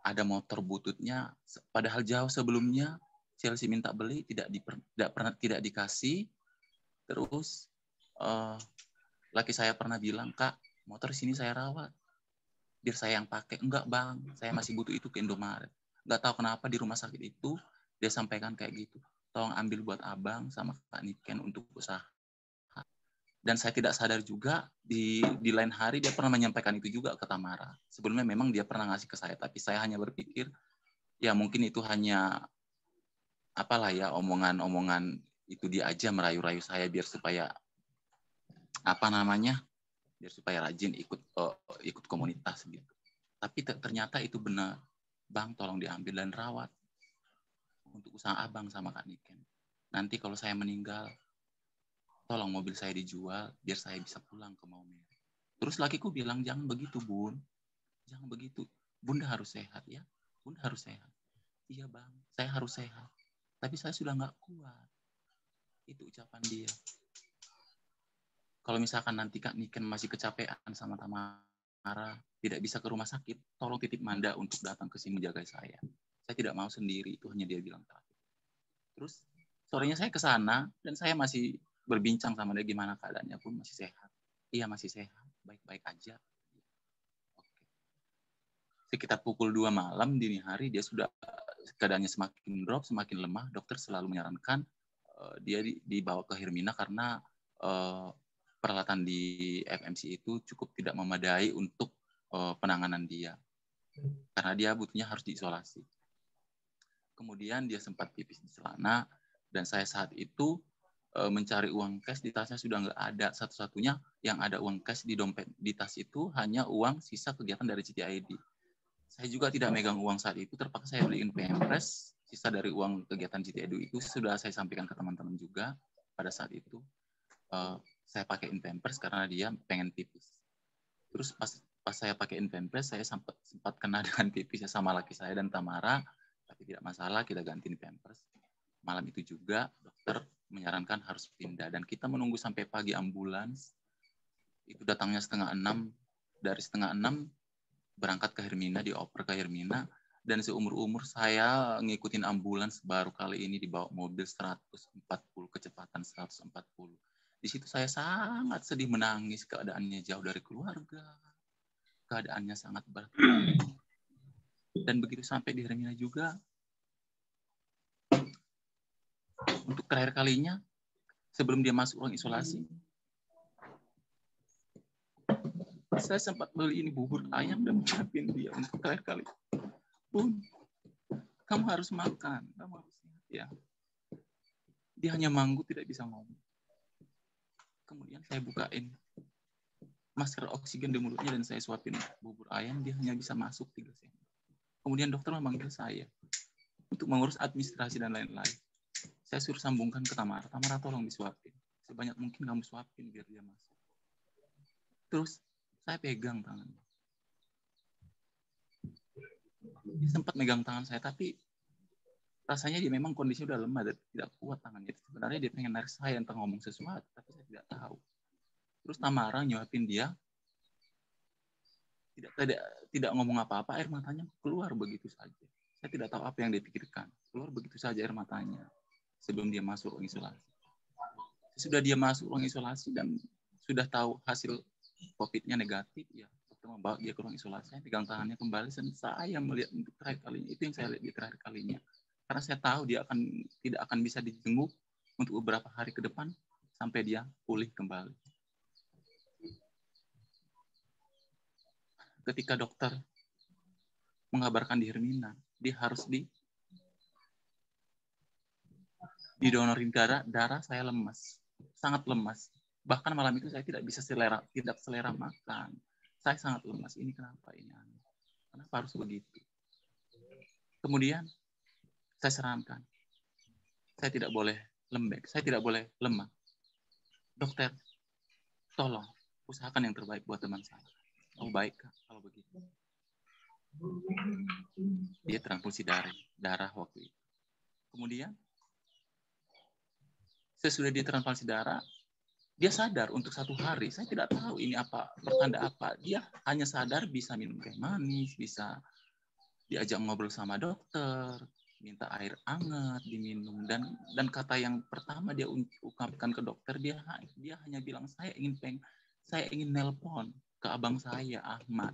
ada motor bututnya, padahal jauh sebelumnya Chelsea minta beli, tidak dikasih. Terus laki saya pernah bilang, Kak, motor sini saya rawat, biar saya yang pakai. Enggak Bang, saya masih butuh itu ke Indomaret. Enggak tahu kenapa di rumah sakit itu dia sampaikan kayak gitu, tolong ambil buat Abang sama Kak Niken untuk usaha. Dan saya tidak sadar juga di lain hari dia pernah menyampaikan itu juga ke Tamara. Sebelumnya memang dia pernah ngasih ke saya, tapi saya hanya berpikir ya mungkin itu hanya apalah ya, omongan-omongan itu dia aja merayu-rayu saya biar supaya apa namanya, biar supaya rajin ikut komunitas gitu. Tapi ternyata itu benar. Bang, tolong diambil dan rawat untuk usaha abang sama Kak Niken. Nanti kalau saya meninggal, tolong mobil saya dijual biar saya bisa pulang ke Maumere. Terus lakiku bilang, jangan begitu Bun, jangan begitu. Bunda harus sehat ya, Bunda harus sehat. Iya Bang, saya harus sehat. Tapi saya sudah nggak kuat. Itu ucapan dia. Kalau misalkan nanti Kak Niken masih kecapean sama Tamara, tidak bisa ke rumah sakit, tolong titip Manda untuk datang ke sini menjaga saya. Saya tidak mau sendiri, itu hanya dia bilang terakhir. Terus sorenya saya ke sana dan saya masih berbincang sama dia gimana keadaannya, pun masih sehat. Iya masih sehat, baik-baik aja. Oke. Sekitar pukul 2 malam dini hari dia sudah keadaannya semakin drop, semakin lemah. Dokter selalu menyarankan dia dibawa ke Hermina karena peralatan di FMC itu cukup tidak memadai untuk penanganan dia. Karena dia butuhnya harus diisolasi. Kemudian dia sempat pipis di celana, dan saya saat itu mencari uang cash di tasnya sudah nggak ada. Satu-satunya yang ada uang cash di dompet di tas itu hanya uang sisa kegiatan dari CTID. Saya juga tidak megang uang saat itu, terpaksa saya beliin Pampers. Sisa dari uang kegiatan CTID itu sudah saya sampaikan ke teman-teman juga pada saat itu. Saya pakaiin Pampers karena dia pengen pipis. Terus pas saya pakaiin Pampers, saya sempat kena dengan pipisnya sama laki saya dan Tamara, tapi tidak masalah, kita gantiin Pampers. Malam itu juga dokter menyarankan harus pindah, dan kita menunggu sampai pagi ambulans. Itu datangnya 5:30, dari 5:30 berangkat ke Hermina, dioper ke Hermina, dan seumur-umur saya ngikutin ambulans baru kali ini dibawa mobil 140, kecepatan 140. Di situ saya sangat sedih, menangis, keadaannya jauh dari keluarga, keadaannya sangat berat. Dan begitu sampai di Hermina juga, untuk terakhir kalinya, sebelum dia masuk ruang isolasi, saya sempat beli ini bubur ayam dan ucapin dia untuk terakhir kali. Bun, kamu harus makan, kamu harus sehat ya. Dia hanya manggut, tidak bisa ngomong. Kemudian saya bukain masker oksigen di mulutnya dan saya suapin bubur ayam, dia hanya bisa masuk 3 sendok. Kemudian dokter memanggil saya untuk mengurus administrasi dan lain-lain. Saya suruh sambungkan ke Tamara. Tamara, tolong disuapin. Sebanyak mungkin kamu suapin biar dia masuk. Terus saya pegang tangannya. Dia sempat megang tangan saya, tapi rasanya dia memang kondisinya udah lemah dan tidak kuat tangannya. Sebenarnya dia pengen narik saya entah ngomong sesuatu, tapi saya tidak tahu. Terus Tamara nyuapin dia, tidak ngomong apa-apa, air matanya keluar begitu saja. Saya tidak tahu apa yang dia pikirkan. Keluar begitu saja air matanya sebelum dia masuk ruang isolasi. Sudah dia masuk ruang isolasi dan sudah tahu hasil COVID-nya negatif, ya dokter membawa dia ke ruang isolasi. Saya pegang tangannya kembali dan saya melihat untuk terakhir kalinya. Itu yang saya lihat di terakhir kalinya. Karena saya tahu dia tidak akan bisa dijenguk untuk beberapa hari ke depan sampai dia pulih kembali. Ketika dokter mengabarkan di Hermina, dia harus didonorin darah, saya lemas, sangat lemas. Bahkan malam itu saya tidak bisa selera makan. Saya sangat lemas. Ini kenapa ini? Kenapa harus begitu? Kemudian saya sarankan, saya tidak boleh lembek, saya tidak boleh lemah. Dokter, tolong usahakan yang terbaik buat teman saya. Oh baik Kak, kalau begitu. Dia transfusi darah waktu itu. Kemudian sesudah dia transfusi darah, dia sadar untuk 1 hari. Saya tidak tahu ini apa, pertanda apa. Dia hanya sadar bisa minum teh manis, bisa diajak ngobrol sama dokter, minta air hangat diminum, dan kata yang pertama dia ungkapkan ke dokter, dia hanya bilang saya ingin nelpon ke abang saya Ahmad.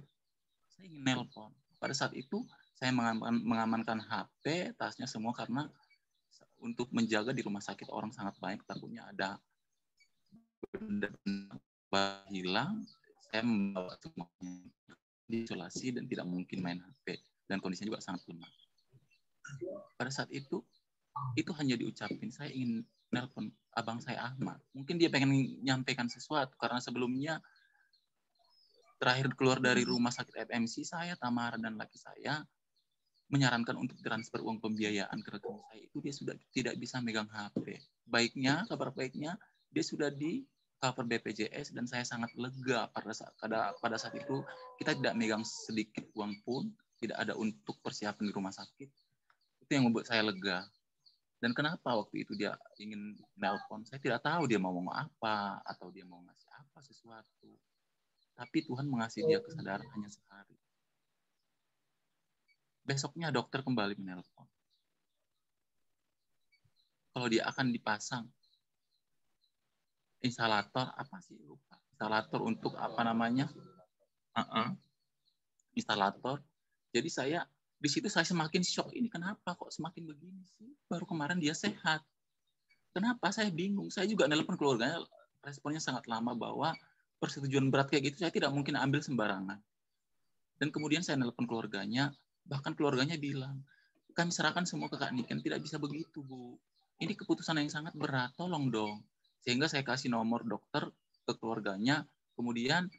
Saya ingin nelpon. Pada saat itu saya mengamankan HP, tasnya semua, karena untuk menjaga di rumah sakit orang sangat banyak, takutnya ada benda hilang. Saya membawa semuanya di isolasi dan tidak mungkin main HP, dan kondisinya juga sangat lemah. pada saat itu hanya diucapin, saya ingin nelpon abang saya Ahmad. Mungkin dia pengen menyampaikan sesuatu, karena sebelumnya terakhir keluar dari rumah sakit FMC, saya, Tamara, dan laki saya menyarankan untuk transfer uang pembiayaan ke rekening saya. Itu dia sudah tidak bisa megang HP. Kabar baiknya, dia sudah di cover BPJS, dan saya sangat lega pada saat itu kita tidak megang sedikit uang pun, tidak ada untuk persiapan di rumah sakit. Itu yang membuat saya lega. Dan kenapa waktu itu dia ingin nelpon, saya tidak tahu dia mau ngomong apa atau dia mau ngasih apa sesuatu. Tapi Tuhan mengasih dia kesadaran hanya sehari. Besoknya dokter kembali menelpon. Kalau dia akan dipasang instalator, apa sih lupa. Instalator untuk apa namanya? Instalator. Jadi di situ saya semakin shock, ini kenapa kok semakin begini sih? Baru kemarin dia sehat. Kenapa? Saya bingung. Saya juga nelpon keluarganya, responnya sangat lama bahwa persetujuan berat kayak gitu saya tidak mungkin ambil sembarangan. Dan kemudian saya nelpon keluarganya, bahkan keluarganya bilang, kami serahkan semua ke Kak Niken, tidak bisa begitu, Bu. Ini keputusan yang sangat berat, tolong dong. Sehingga saya kasih nomor dokter ke keluarganya, kemudian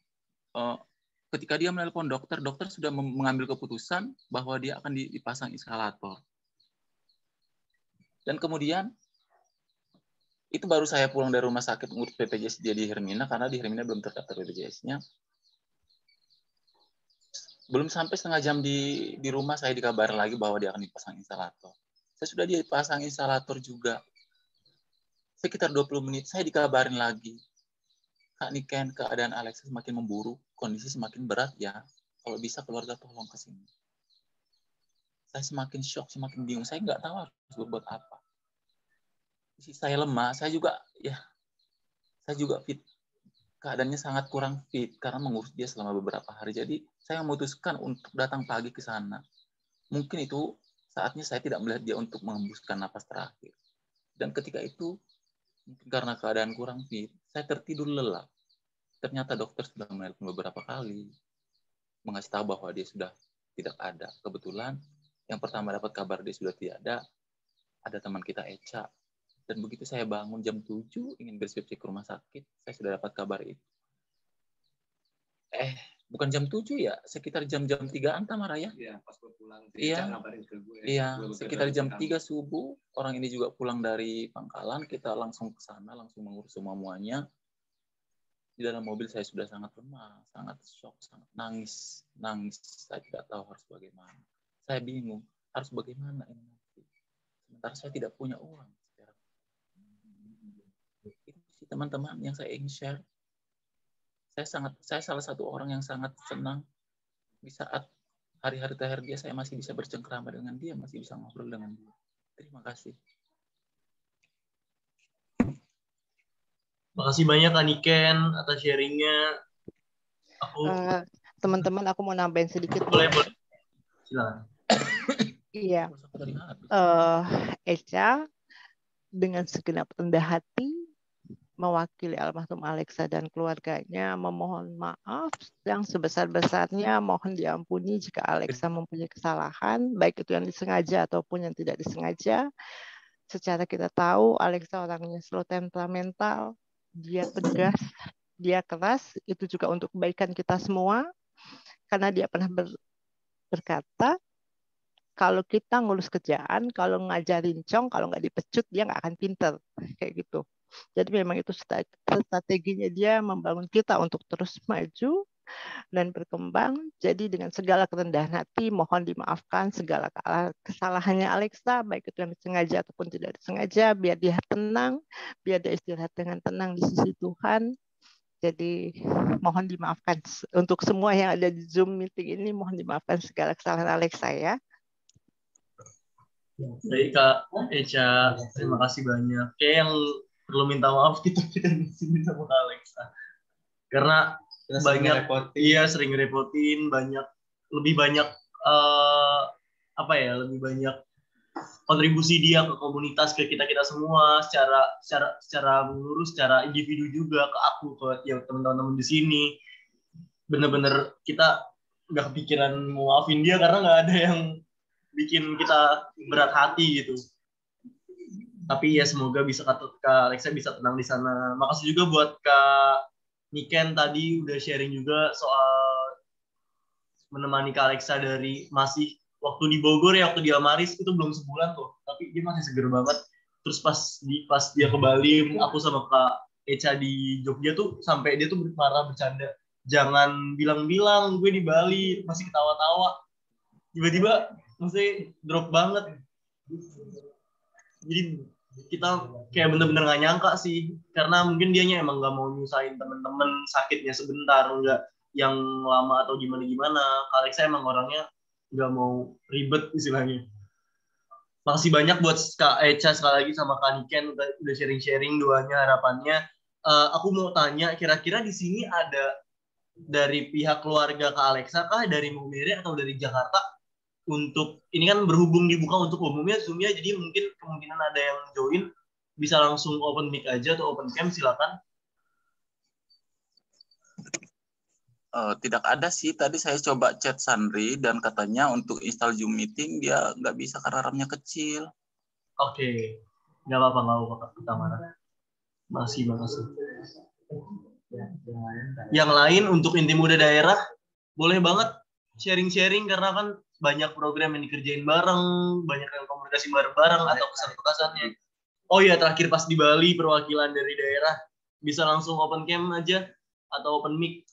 ketika dia menelpon dokter sudah mengambil keputusan bahwa dia akan dipasang eskalator. Dan kemudian itu baru saya pulang dari rumah sakit ngurus BPJS dia di Hermina, karena di Hermina belum terdaftar BPJS-nya. Belum sampai setengah jam di rumah saya dikabarin lagi bahwa dia akan dipasang instalator. Saya sudah dipasang instalator juga. Sekitar 20 menit saya dikabarin lagi, Kak Niken, keadaan Alexa semakin memburuk, kondisi semakin berat ya. Kalau bisa keluarga tolong ke sini. Saya semakin shock, semakin bingung. Saya nggak tahu harus berbuat apa. Saya lemah, saya juga fit. Keadaannya sangat kurang fit karena mengurus dia selama beberapa hari. Jadi saya memutuskan untuk datang pagi ke sana. Mungkin itu saatnya saya tidak melihat dia untuk mengembuskan napas terakhir. Dan ketika itu, mungkin karena keadaan kurang fit, saya tertidur lelap. Ternyata dokter sudah menelpon beberapa kali, mengasih tahu bahwa dia sudah tidak ada. Kebetulan yang pertama dapat kabar dia sudah tidak ada teman kita Eca. Dan begitu saya bangun jam 7, ingin bersiap-siap ke rumah sakit, saya sudah dapat kabar itu. Bukan jam 7 ya, sekitar jam-jam 3-an Tamara ya? Iya, pas gue pulang. Iya, sekitar jam 3 subuh, orang ini juga pulang dari pangkalan, kita langsung ke sana, langsung mengurus semuanya. Di dalam mobil saya sudah sangat lemah, sangat shock, sangat nangis. Saya tidak tahu harus bagaimana. Saya bingung, harus bagaimana ini nanti. Sementara saya tidak punya uang. Itu sih teman-teman yang saya ingin share. Saya salah satu orang yang sangat senang di saat hari-hari terakhir dia, saya masih bisa bercengkrama dengan dia, masih bisa ngobrol dengan dia. Terima kasih. Makasih banyak Kak Niken atas sharingnya. Teman-teman, aku mau nambahin sedikit. Boleh. Silakan. Iya. Eca dengan segenap rendah hati mewakili almarhum Alexa dan keluarganya memohon maaf yang sebesar-besarnya, mohon diampuni jika Alexa mempunyai kesalahan, baik itu yang disengaja ataupun yang tidak disengaja. Secara kita tahu Alexa orangnya slow temperamental, dia tegas, dia keras, itu juga untuk kebaikan kita semua, karena dia pernah berkata, kalau kita ngurus kerjaan, kalau ngajarin cong, kalau nggak dipecut, dia nggak akan pinter, kayak gitu. Jadi memang itu strateginya dia membangun kita untuk terus maju dan berkembang. Jadi dengan segala kerendahan hati, mohon dimaafkan segala kesalahannya Alexa, baik itu yang disengaja ataupun tidak disengaja, biar dia tenang, biar dia istirahat dengan tenang di sisi Tuhan. Jadi mohon dimaafkan untuk semua yang ada di Zoom meeting ini, mohon dimaafkan segala kesalahan Alexa ya. Baik Kak Eca, terima kasih banyak. Kayak yang perlu minta maaf kita di sini sama Alexa. Karena banyak sering ngerepotin, lebih banyak kontribusi dia ke komunitas, ke kita semua secara mengurus, secara individu juga, ke aku, ke teman-teman di sini. Bener-bener kita nggak kepikiran mau maafin dia karena nggak ada yang bikin kita berat hati gitu. Tapi ya semoga bisa Kak Alexa bisa tenang di sana. Makasih juga buat Kak Niken tadi udah sharing juga soal menemani Kak Alexa dari masih waktu di Bogor ya, waktu di Amaris itu belum sebulan tuh, tapi dia masih seger banget. Terus pas dia ke Bali, aku sama Kak Echa di Jogja tuh sampai dia tuh marah bercanda, jangan bilang-bilang gue di Bali, masih ketawa-tawa. Tiba-tiba maksudnya drop banget. Jadi kita kayak bener-bener gak nyangka sih, karena mungkin dianya emang gak mau nyusahin temen-temen sakitnya sebentar, enggak yang lama atau gimana-gimana. Kak Alexa emang orangnya gak mau ribet istilahnya. Makasih banyak buat Kak Echa sekali lagi sama Kak Niken udah sharing-sharing duanya harapannya. Aku mau tanya, kira-kira di sini ada dari pihak keluarga Kak Alexa kah, dari Maumere atau dari Jakarta? Untuk ini kan berhubung dibuka untuk umumnya Zoom-nya, jadi mungkin kemungkinan ada yang join, bisa langsung open mic aja atau open cam, silakan. Tidak ada sih, tadi saya coba chat Sandri dan katanya untuk install Zoom meeting dia nggak bisa karena RAM-nya kecil. Oke, nggak apa-apa kita marah. Makasih. Yang lain untuk inti muda daerah boleh banget sharing-sharing, karena kan banyak program yang dikerjain bareng, banyak yang komunikasi bareng-bareng atau kesan-kesannya. Oh iya, terakhir pas di Bali perwakilan dari daerah bisa langsung open cam aja atau open mic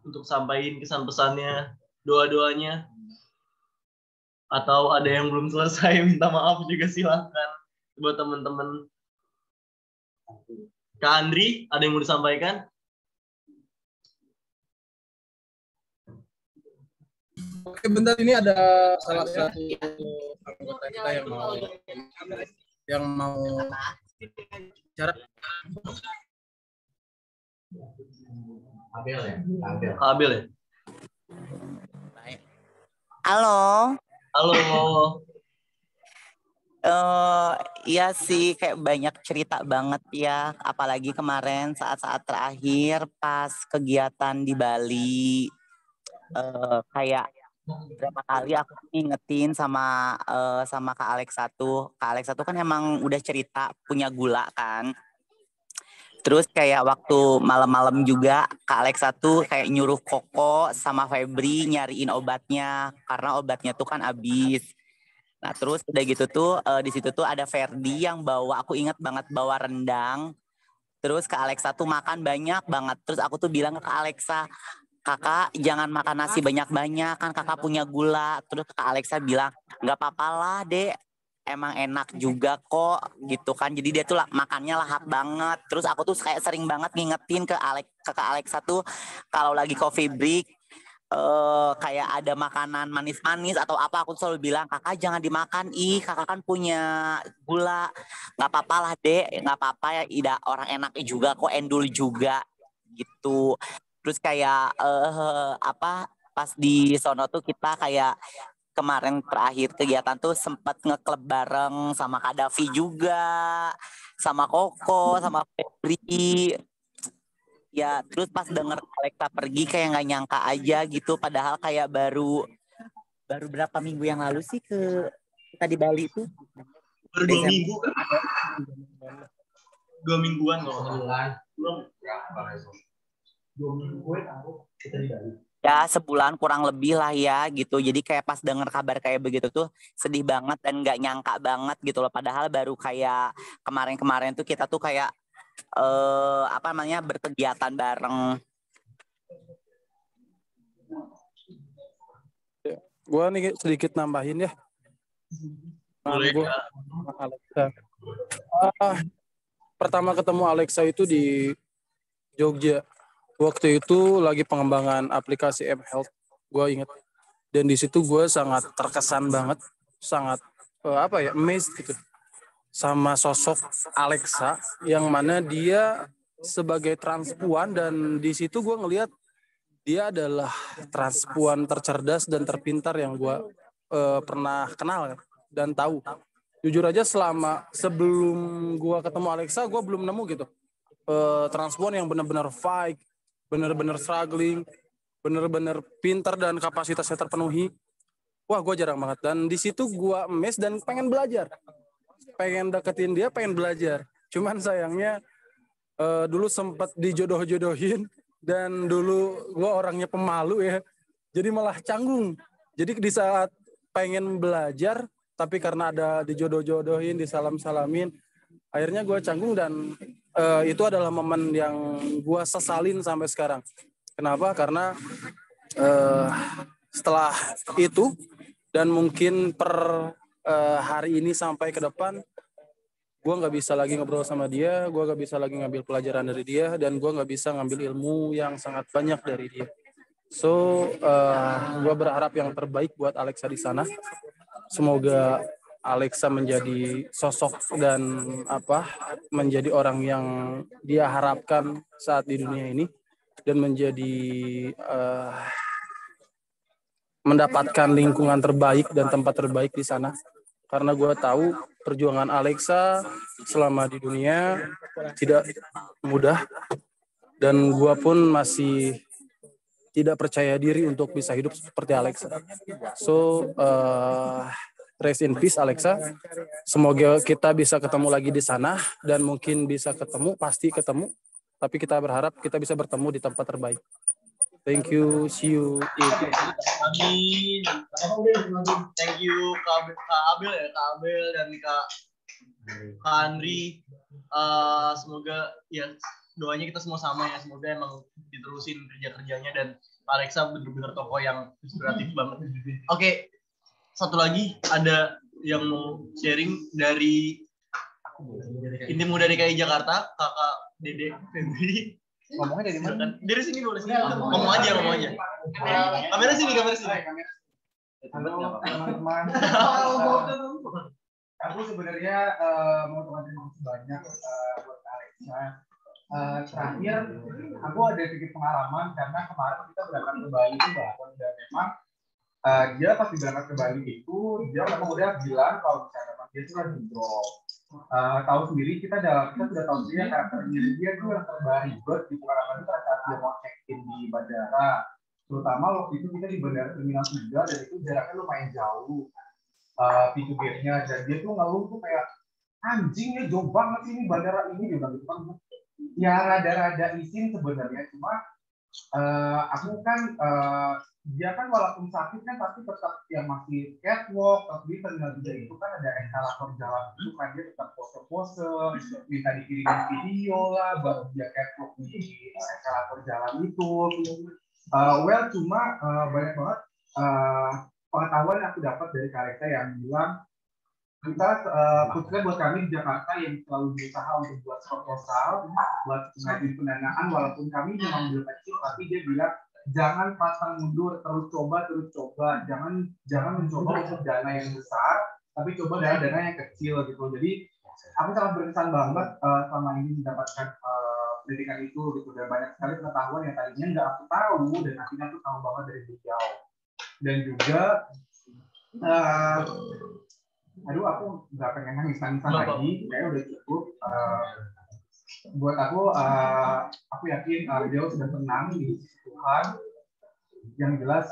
untuk sampaikan kesan pesannya, doa-doanya. Atau ada yang belum selesai minta maaf juga silakan buat teman-teman. Kak Andri, ada yang mau disampaikan? Oke, bentar, ini ada salah satu anggota kita yang mau bicara. Abel ya? Halo. Iya sih, kayak banyak cerita banget ya, apalagi kemarin saat-saat terakhir pas kegiatan di Bali. Kayak berapa kali aku ingetin sama Kak Alexa tuh. Kak Alexa tuh kan emang udah cerita punya gula kan. Terus kayak waktu malam-malam juga Kak Alexa tuh kayak nyuruh Koko sama Febri nyariin obatnya karena obatnya tuh kan habis. Nah terus udah gitu tuh di situ tuh ada Ferdi yang bawa, aku ingat banget bawa rendang. Terus Kak Alexa tuh makan banyak banget. Terus aku tuh bilang ke Kak Alexa, Kakak jangan makan nasi banyak-banyak, kan kakak punya gula. Terus Kak Alexa bilang, nggak apa-apa lah dek, emang enak juga kok gitu kan. Jadi dia tuh makannya lahap banget. Terus aku tuh kayak sering banget ngingetin ke Kak Alexa tuh kalau lagi coffee break kayak ada makanan manis-manis atau apa, aku selalu bilang, kakak jangan dimakan, kakak kan punya gula. Nggak apa-apa lah dek, nggak apa-apa ya, Ida orang enak juga kok, endul juga gitu. Terus kayak pas di sono tuh kita kayak kemarin terakhir kegiatan tuh sempat ngeklub bareng sama Kak Davi juga, sama Koko, sama Febri. Ya terus pas denger Alexa pergi kayak nggak nyangka aja gitu, padahal kayak baru berapa minggu yang lalu sih kita di Bali tuh. Baru 2 minggu kan? 2 mingguan loh. Belum. 2 minggu kita di Bali. Ya sebulan kurang lebih lah ya gitu. Jadi kayak pas denger kabar kayak begitu tuh sedih banget dan nggak nyangka banget gitu loh. Padahal baru kayak kemarin tuh kita tuh kayak berkegiatan bareng. Gua nih sedikit nambahin ya. Boleh, Alexa. Pertama ketemu Alexa itu di Jogja. Waktu itu lagi pengembangan aplikasi mHealth, gue inget. Dan di situ gue sangat terkesan banget, sangat amazed gitu, sama sosok Alexa yang mana dia sebagai transpuan, dan di situ gue ngelihat dia adalah transpuan tercerdas dan terpintar yang gue pernah kenal dan tahu. Jujur aja sebelum gue ketemu Alexa, gue belum nemu gitu transpuan yang benar-benar fight, benar-benar struggling, benar-benar pintar dan kapasitasnya terpenuhi. wah gue jarang banget. Dan di situ gue emes dan pengen belajar. Pengen deketin dia, pengen belajar. Cuman sayangnya dulu sempat dijodoh-jodohin dan dulu gue orangnya pemalu ya. Jadi malah canggung. Jadi di saat pengen belajar, tapi karena ada dijodoh-jodohin, disalam-salamin, akhirnya gue canggung dan itu adalah momen yang gue sesalin sampai sekarang. Kenapa? Karena setelah itu dan mungkin per hari ini sampai ke depan, gue nggak bisa lagi ngobrol sama dia, gue nggak bisa lagi ngambil pelajaran dari dia, dan gue nggak bisa ngambil ilmu yang sangat banyak dari dia. So, gue berharap yang terbaik buat Alexa di sana. Semoga Alexa menjadi sosok dan menjadi orang yang dia harapkan saat di dunia ini, dan menjadi mendapatkan lingkungan terbaik dan tempat terbaik di sana. Karena gue tahu perjuangan Alexa selama di dunia tidak mudah, dan gue pun masih tidak percaya diri untuk bisa hidup seperti Alexa. So, rest in peace Alexa. Semoga kita bisa ketemu lagi di sana, dan mungkin bisa ketemu, pasti ketemu. Tapi kita berharap kita bisa bertemu di tempat terbaik. Thank you, see you. Amin. Thank you Kak Abel ya, Kak Abel dan Kak Andri. Semoga ya doanya kita semua sama ya, semoga emang diterusin kerja-kerjanya, dan Pak Alexa benar-benar tokoh yang inspiratif banget. Oke, satu lagi ada yang mau sharing dari Inti Muda DKI Jakarta, Kakak Dede Febri. Ngomongnya dari mana? Dari sini boleh sini. Ngomong aja. Kamera sini. Halo teman-teman. Aku sebenarnya mau terima kasih banyak buat Alexa. Terakhir, aku ada sedikit pengalaman karena kemarin kita berangkat ke Bali itu bahkan, dan memang dia pasti berangkat ke Bali itu dia memang udah bilang kalau misalnya dia itu lagi drop. Tahu sendiri kita sudah tahu sendiri karakternya dia itu yang terribet di pengalaman itu saat dia mau check in di bandara, terutama waktu itu kita di bandara Terminal 3 dan itu jaraknya lumayan jauh pintu gate-nya, dan dia tuh ngeluh tuh kayak anjing ya jauh banget sih ini bandara ini, dia bilang gitu kan. Ya rada-rada izin sebenarnya, cuma aku kan dia kan walaupun sakit kan pasti tetap yang masih catwalk, tapi Terminal 3 itu kan ada eskalator jalan itu kan, dia tetap pose-pose, minta dikirimin video lah baru dia catwalk di eskalator jalan itu. Cuma banyak banget pengetahuan yang aku dapat dari Alexa yang bilang kita khususnya buat kami di Jakarta yang selalu berusaha untuk buat proposal, buat ngajuin pendanaan, walaupun kami memang belum kecil, tapi dia bilang jangan pantang mundur, terus coba, jangan mencoba untuk dana yang besar, tapi coba dana yang kecil gitu. Jadi aku sangat berkesan banget selama ini mendapatkan pendidikan itu gitu, dan banyak sekali pengetahuan yang tadinya nggak aku tahu dan akhirnya aku tahu banget dari beliau. Dan juga aku nggak pengen nangis-nangisan lagi, kayaknya udah cukup. Buat aku yakin beliau sudah tenang di Tuhan. Yang jelas,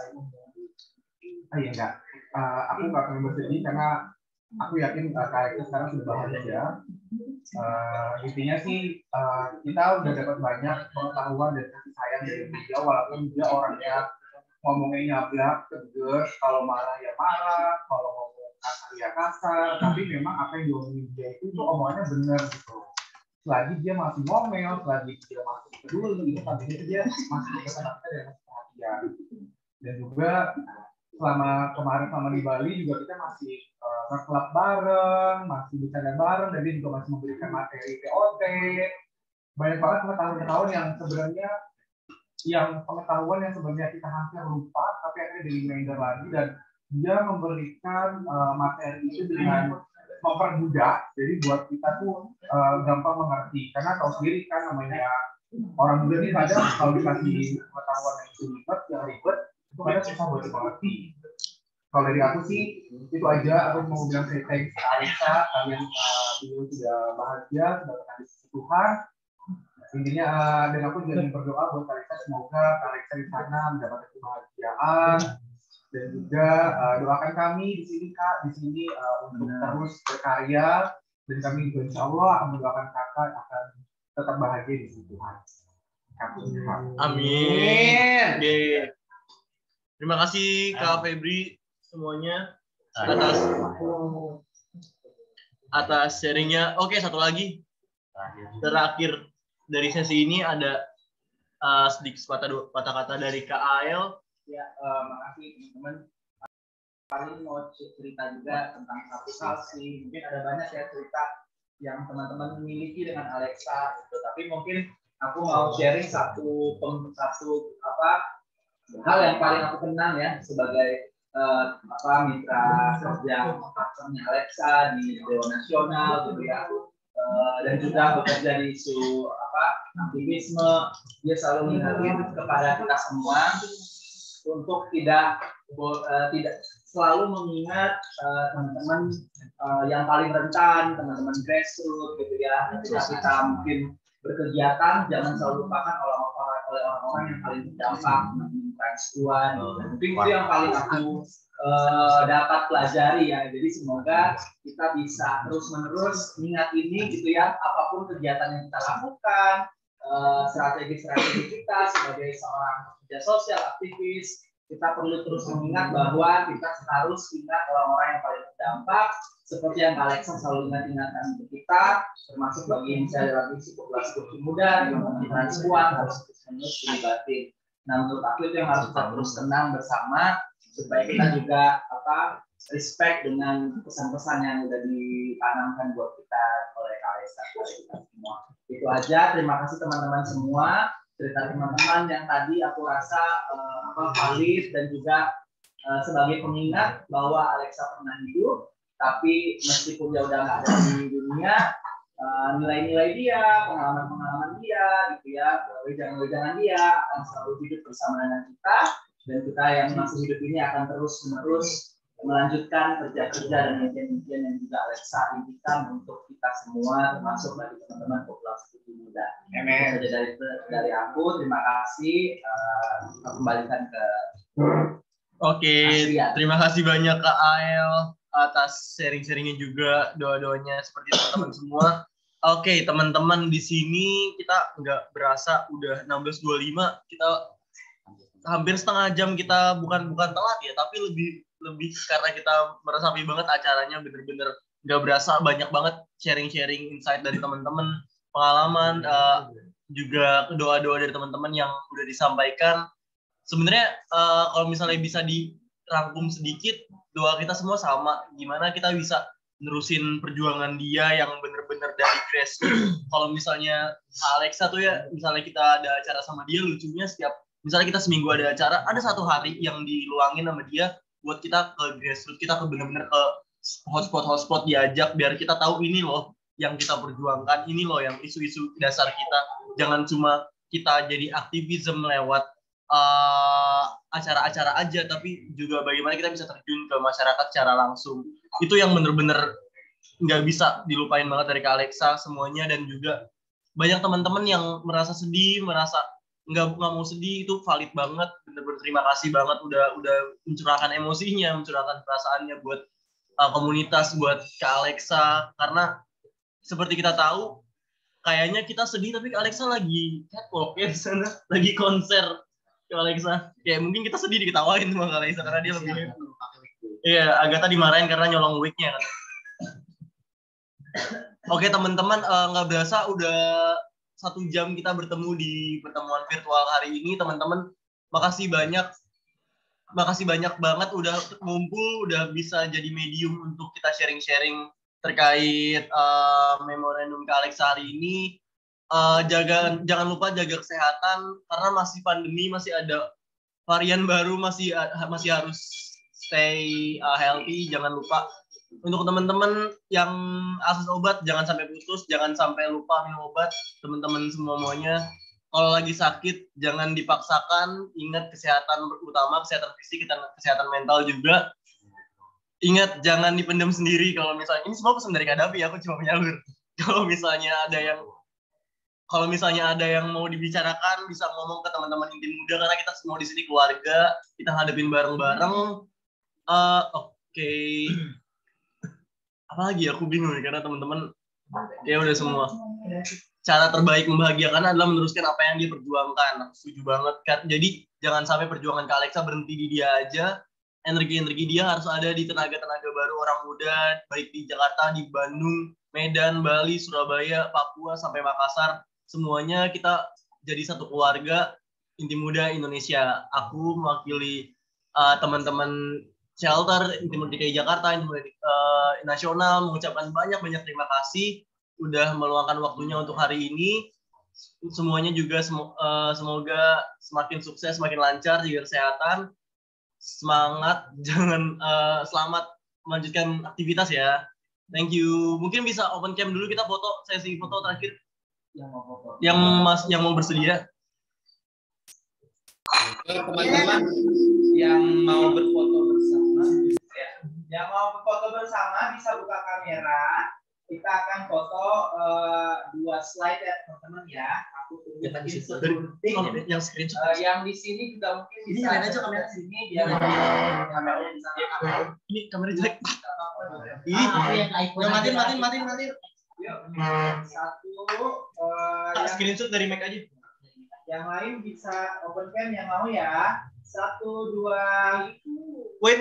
aku nggak pengen bersedih karena aku yakin Alexa sekarang sudah bahagia. Intinya sih kita udah dapat banyak pengetahuan dan kasih sayang dari beliau, walaupun dia orangnya ngomongnya nyablak, tegas, kalau marah ya marah, kalau ngomong kasar ya kasar, tapi memang apa yang diomongin dia itu omongannya benar gitu. Selagi dia masih ngomel, selagi dia masih peduli, itu tadinya dia masih dekat kita dan masih perhatian. Dan juga selama di Bali juga kita masih nge-club bareng, masih bercanda bareng, dan dia juga masih memberikan materi TOT. Banyak banget pengetahuan yang sebenarnya kita hampir lupa, tapi akhirnya di reminder lagi, dan dia memberikan materi itu dengan mempermudah, jadi buat kita tuh gampang mengerti, karena tahu sendiri kan namanya orang muda ini kadang kalau dikasih pengetahuan yang ribet itu kadang susah buat dimengerti. Kalau dari aku sih itu aja, aku mau bilang thanks ke Alexa, kalian beliau sudah bahagia, sudah pernah di sisi Tuhan. Intinya dan aku juga berdoa buat Alexa, semoga Alexa di sana mendapatkan kebahagiaan, Dan juga doakan kami di sini Kak, di sini untuk terus berkarya, dan kami juga insya Allah akan mendoakan Kakak akan tetap bahagia di sisi Tuhan. Amin. Oke. Terima kasih Kak Febri semuanya atas sharingnya. Oke, satu lagi terakhir dari sesi ini ada sedikit kata-kata dari Kak Ael. Ya, makasih teman-teman. Paling mau cerita juga tentang satu hal sih. Mungkin ada banyak ya cerita yang teman-teman miliki dengan Alexa gitu. Tapi mungkin aku mau sharing satu hal yang paling aku kenang ya sebagai mitra kerja partnernya Alexa di Dewan Nasional gitu ya. Dan juga bekerja di isu aktivisme. Dia selalu mengingatkan kepada kita semua untuk tidak selalu mengingat teman-teman yang paling rentan, teman-teman grassroots gitu ya. Ketika kita mungkin berkegiatan, jangan selalu lupakan oleh orang-orang yang paling terdampak, transpuan. Mungkin itu yang paling aku dapat pelajari ya. Jadi semoga kita bisa terus-menerus ingat ini gitu ya. Apapun kegiatan yang kita lakukan, strategi-strategi kita sebagai seorang pekerja sosial, aktivis, kita perlu terus mengingat bahwa kita harus ingat orang-orang yang paling terdampak, seperti yang Alexa selalu ingatkan untuk kita, termasuk bagi misalnya dalam isu populasi kursi muda, yang transpuan harus terus dilibatin. Nah, menurut aku itu yang harus kita terus tenang bersama, supaya kita juga respect dengan pesan-pesan yang sudah ditanamkan buat kita oleh Alexa, kita semua. Itu aja. Terima kasih teman-teman semua. Cerita teman-teman yang tadi aku rasa valid dan juga sebagai pengingat bahwa Alexa pernah hidup, tapi meskipun dia udah nggak ada di dunia, nilai-nilai dia, pengalaman-pengalaman dia, gitu ya, wejangan-wejangan dia akan selalu hidup bersama dengan kita, dan kita yang masih hidup ini akan terus-menerus melanjutkan kerja-kerja dan impian-impian yang juga Alexa impikan untuk kita semua, termasuk bagi teman-teman populasi muda. Amin. Dari aku, terima kasih. Aku kembalikan ke Oke, terima kasih banyak Kak Ael atas sharing-sharingnya juga, doa-doanya seperti teman-teman semua. Oke, teman-teman, di sini kita nggak berasa udah 16.25, kita hampir setengah jam, kita bukan telat ya, tapi lebih karena kita meresapi banget acaranya, bener-bener nggak berasa banyak banget sharing-sharing insight dari teman-teman, pengalaman, juga doa-doa dari teman-teman yang udah disampaikan. Sebenarnya kalau misalnya bisa dirangkum sedikit, doa kita semua sama, gimana kita bisa nerusin perjuangan dia yang bener-bener dari grassroots. Kalau misalnya Alexa tuh ya, misalnya kita ada acara sama dia, lucunya misalnya kita seminggu ada acara, ada satu hari yang diluangin sama dia buat kita ke grassroots, kita ke bener-bener ke hotspot diajak, biar kita tahu ini loh yang kita perjuangkan, ini loh yang isu-isu dasar kita. Jangan cuma kita jadi aktivisme lewat acara-acara aja, tapi juga bagaimana kita bisa terjun ke masyarakat secara langsung. Itu yang bener-bener nggak bisa dilupain banget dari Kak Alexa semuanya. Dan juga banyak teman-teman yang merasa sedih, merasa nggak mau sedih, itu valid banget. Bener-bener terima kasih banget udah mencurahkan emosinya, mencurahkan perasaannya buat komunitas, buat Kak Alexa. Karena seperti kita tahu, kayaknya kita sedih tapi Kak Alexa lagi catwalk ya di sana, lagi konser. Kak Alexa, kayak mungkin kita sedih diketawain sama Kak Alexa karena dia lebih iya, Agatha dimarahin karena nyolong wig-nya kan. Oke teman-teman, nggak berasa udah 1 jam kita bertemu di pertemuan virtual hari ini. Teman-teman, makasih banyak banget udah ngumpul, udah bisa jadi medium untuk kita sharing-sharing terkait memorandum Kak Alexa hari ini. Jangan lupa jaga kesehatan karena masih pandemi, masih ada varian baru, masih harus stay healthy. Jangan lupa untuk teman-teman yang akses obat, jangan sampai putus, jangan sampai lupa minum obat. Teman-teman semuanya, kalau lagi sakit jangan dipaksakan. Ingat kesehatan utama, kesehatan fisik, kesehatan mental juga. Ingat jangan dipendam sendiri. Kalau misalnya ini semua pesan dari Kak Davi, aku cuma menyalur. Kalau misalnya ada yang kalau misalnya ada yang mau dibicarakan bisa ngomong ke teman-teman Inti Muda karena kita semua di sini keluarga, kita hadapin bareng-bareng. Oke. Apalagi aku bingung nih karena teman-teman ya udah semua. Cara terbaik membahagiakan adalah meneruskan apa yang dia perjuangkan. Aku setuju banget kan. Jadi jangan sampai perjuangan Kak Alexa berhenti di dia aja. Energi-energi dia harus ada di tenaga-tenaga baru orang muda, baik di Jakarta, di Bandung, Medan, Bali, Surabaya, Papua, sampai Makassar. Semuanya kita jadi satu keluarga Inti Muda Indonesia. Aku mewakili teman-teman shelter Inti Muda DKI Jakarta, Inti Muda nasional, mengucapkan banyak-banyak terima kasih udah meluangkan waktunya untuk hari ini. Semuanya juga semoga semakin sukses, semakin lancar, jaga kesehatan, semangat, selamat melanjutkan aktivitas ya. Thank you. Mungkin bisa open cam dulu, kita foto, sesi foto terakhir. Yang mau bersedia. Teman-teman yang mau berfoto bersama, bisa buka kamera. Kita akan foto 2 slide ya teman-teman ya. Aku tunggu yang screenshot. Yang di sini juga mungkin bisa aja kamera sini biar kameranya bisa. Ini kamera jelek. Matiin. Yuk. Satu. Screenshot dari Mac aja. Yang lain bisa open cam yang mau ya. 1, 2. Wait.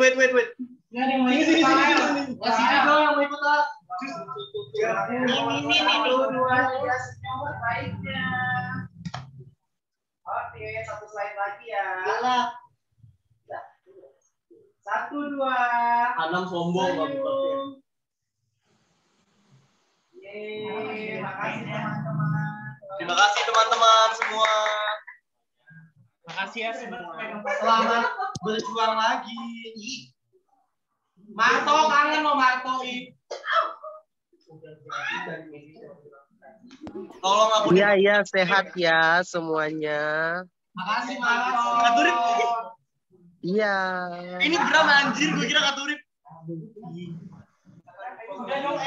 Ini ada yang mau ikut. Sini dong yang mau ikut. Ini 2, 3 senyum baiknya. Oke, 1 slide lagi ya. 1, 2. Anam sombong. Makasih teman-teman. Terima kasih teman-teman semua. Makasih ya semua. Selamat berjuang lagi. Marto kangen lo Marto. Tolong aku. Iya sehat ya semuanya. Makasih Marto. Katurip. Iya. Ini Bram anjir, gue kira Katurip. Udah dong